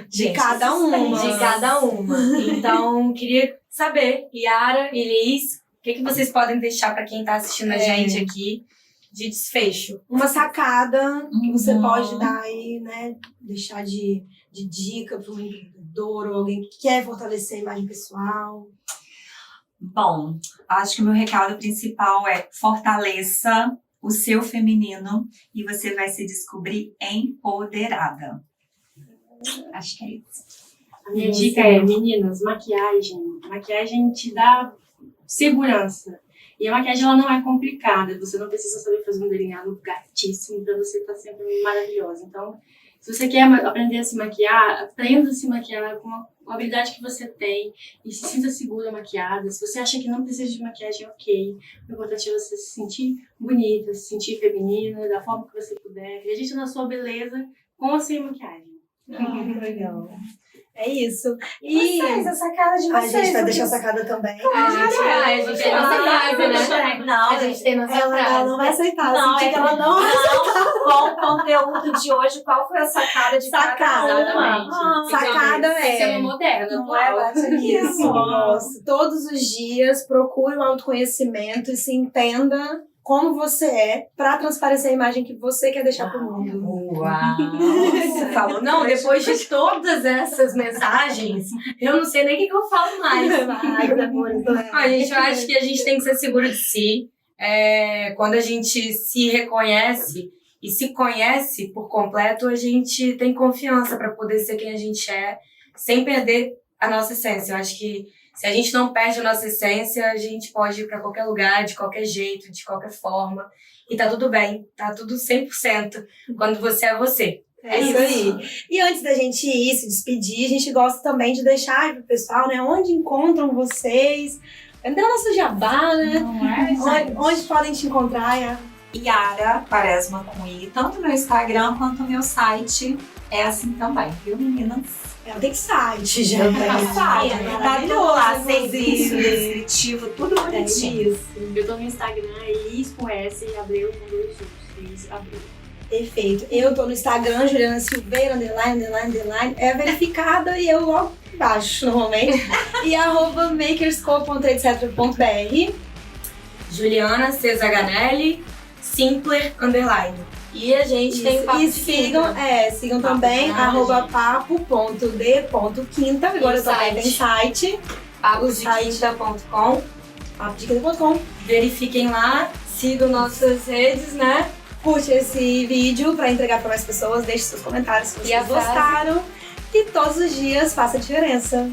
De Gente, cada uma. De cada uma. Então, queria saber, Yara e Liz, o que vocês podem deixar para quem tá assistindo a gente aqui de desfecho? Uma sacada que você pode dar aí, né? Deixar de dica para um empreendedor ou alguém que quer fortalecer a imagem pessoal. Bom, acho que o meu recado principal é fortaleça o seu feminino e você vai se descobrir empoderada. Acho que é isso. A minha dica é, meninas, maquiagem. Maquiagem te dá segurança. E a maquiagem ela não é complicada. Você não precisa saber fazer um delineado gatíssimo para você estar sempre maravilhosa. Então, se você quer aprender a se maquiar, aprenda a se maquiar com a habilidade que você tem e se sinta segura maquiada. Se você acha que não precisa de maquiagem, ok. O importante é você se sentir bonita, se sentir feminina, da forma que você puder. Acredite na sua beleza com ou sem maquiagem. Legal. É isso. E vocês, a sacada de A vocês. gente vai deixar a sacada também. A gente tem nossa frase, né? Não, A gente tem nossa Ela frase. não vai aceitar. Não, Senti que ela não Qual o conteúdo de hoje? Qual foi a sacada de Sacada. cada uma? Exatamente. Sacada Tem que ser é. uma moderna, Não é, atual. bate Isso, gosto. Todos os dias, procure o autoconhecimento e se entenda como você é para transparecer a imagem que você quer deixar pro mundo. Uau! Você falou, não, depois de todas essas mensagens, eu não sei nem o que eu falo mais. Gente, eu acho que a gente tem que ser seguro de si. Quando a gente se reconhece e se conhece por completo, a gente tem confiança para poder ser quem a gente é, sem perder a nossa essência. Eu acho que se a gente não perde a nossa essência, a gente pode ir para qualquer lugar, de qualquer jeito, de qualquer forma. E tá tudo bem, tá tudo 100% quando você é você. É isso aí. E antes da gente ir se despedir, a gente gosta também de deixar aí pro pessoal, né? Onde encontram vocês. Dá o nosso jabá, né? Não é, Onde podem te encontrar, Yara Quaresma com I, tanto no Instagram quanto no meu site. É assim também, viu, meninas? Ela tem site já. Tá tudo lá, serviço, descritivo, tudo bonitinho. Isso. Eu tô no Instagram, Is com S e Abreu com 2 U's. Is Abreu. Perfeito. Eu tô no Instagram, Juliana Silveira, ___. É verificada e eu logo embaixo, normalmente. E @makersco.etc.br. Juliana Cesaganelli, Simpler __. E a gente tem o Papo E de sigam, Quinta. sigam Papo também de Quinta, @papo.d.quinta. Agora E também site. tem site. paposdequinta.com. papodequinta.com. Verifiquem lá, sigam nossas redes, né? Curte esse vídeo pra entregar pra mais pessoas. Deixe seus comentários se E a vocês frase? gostaram. E todos os dias faça a diferença.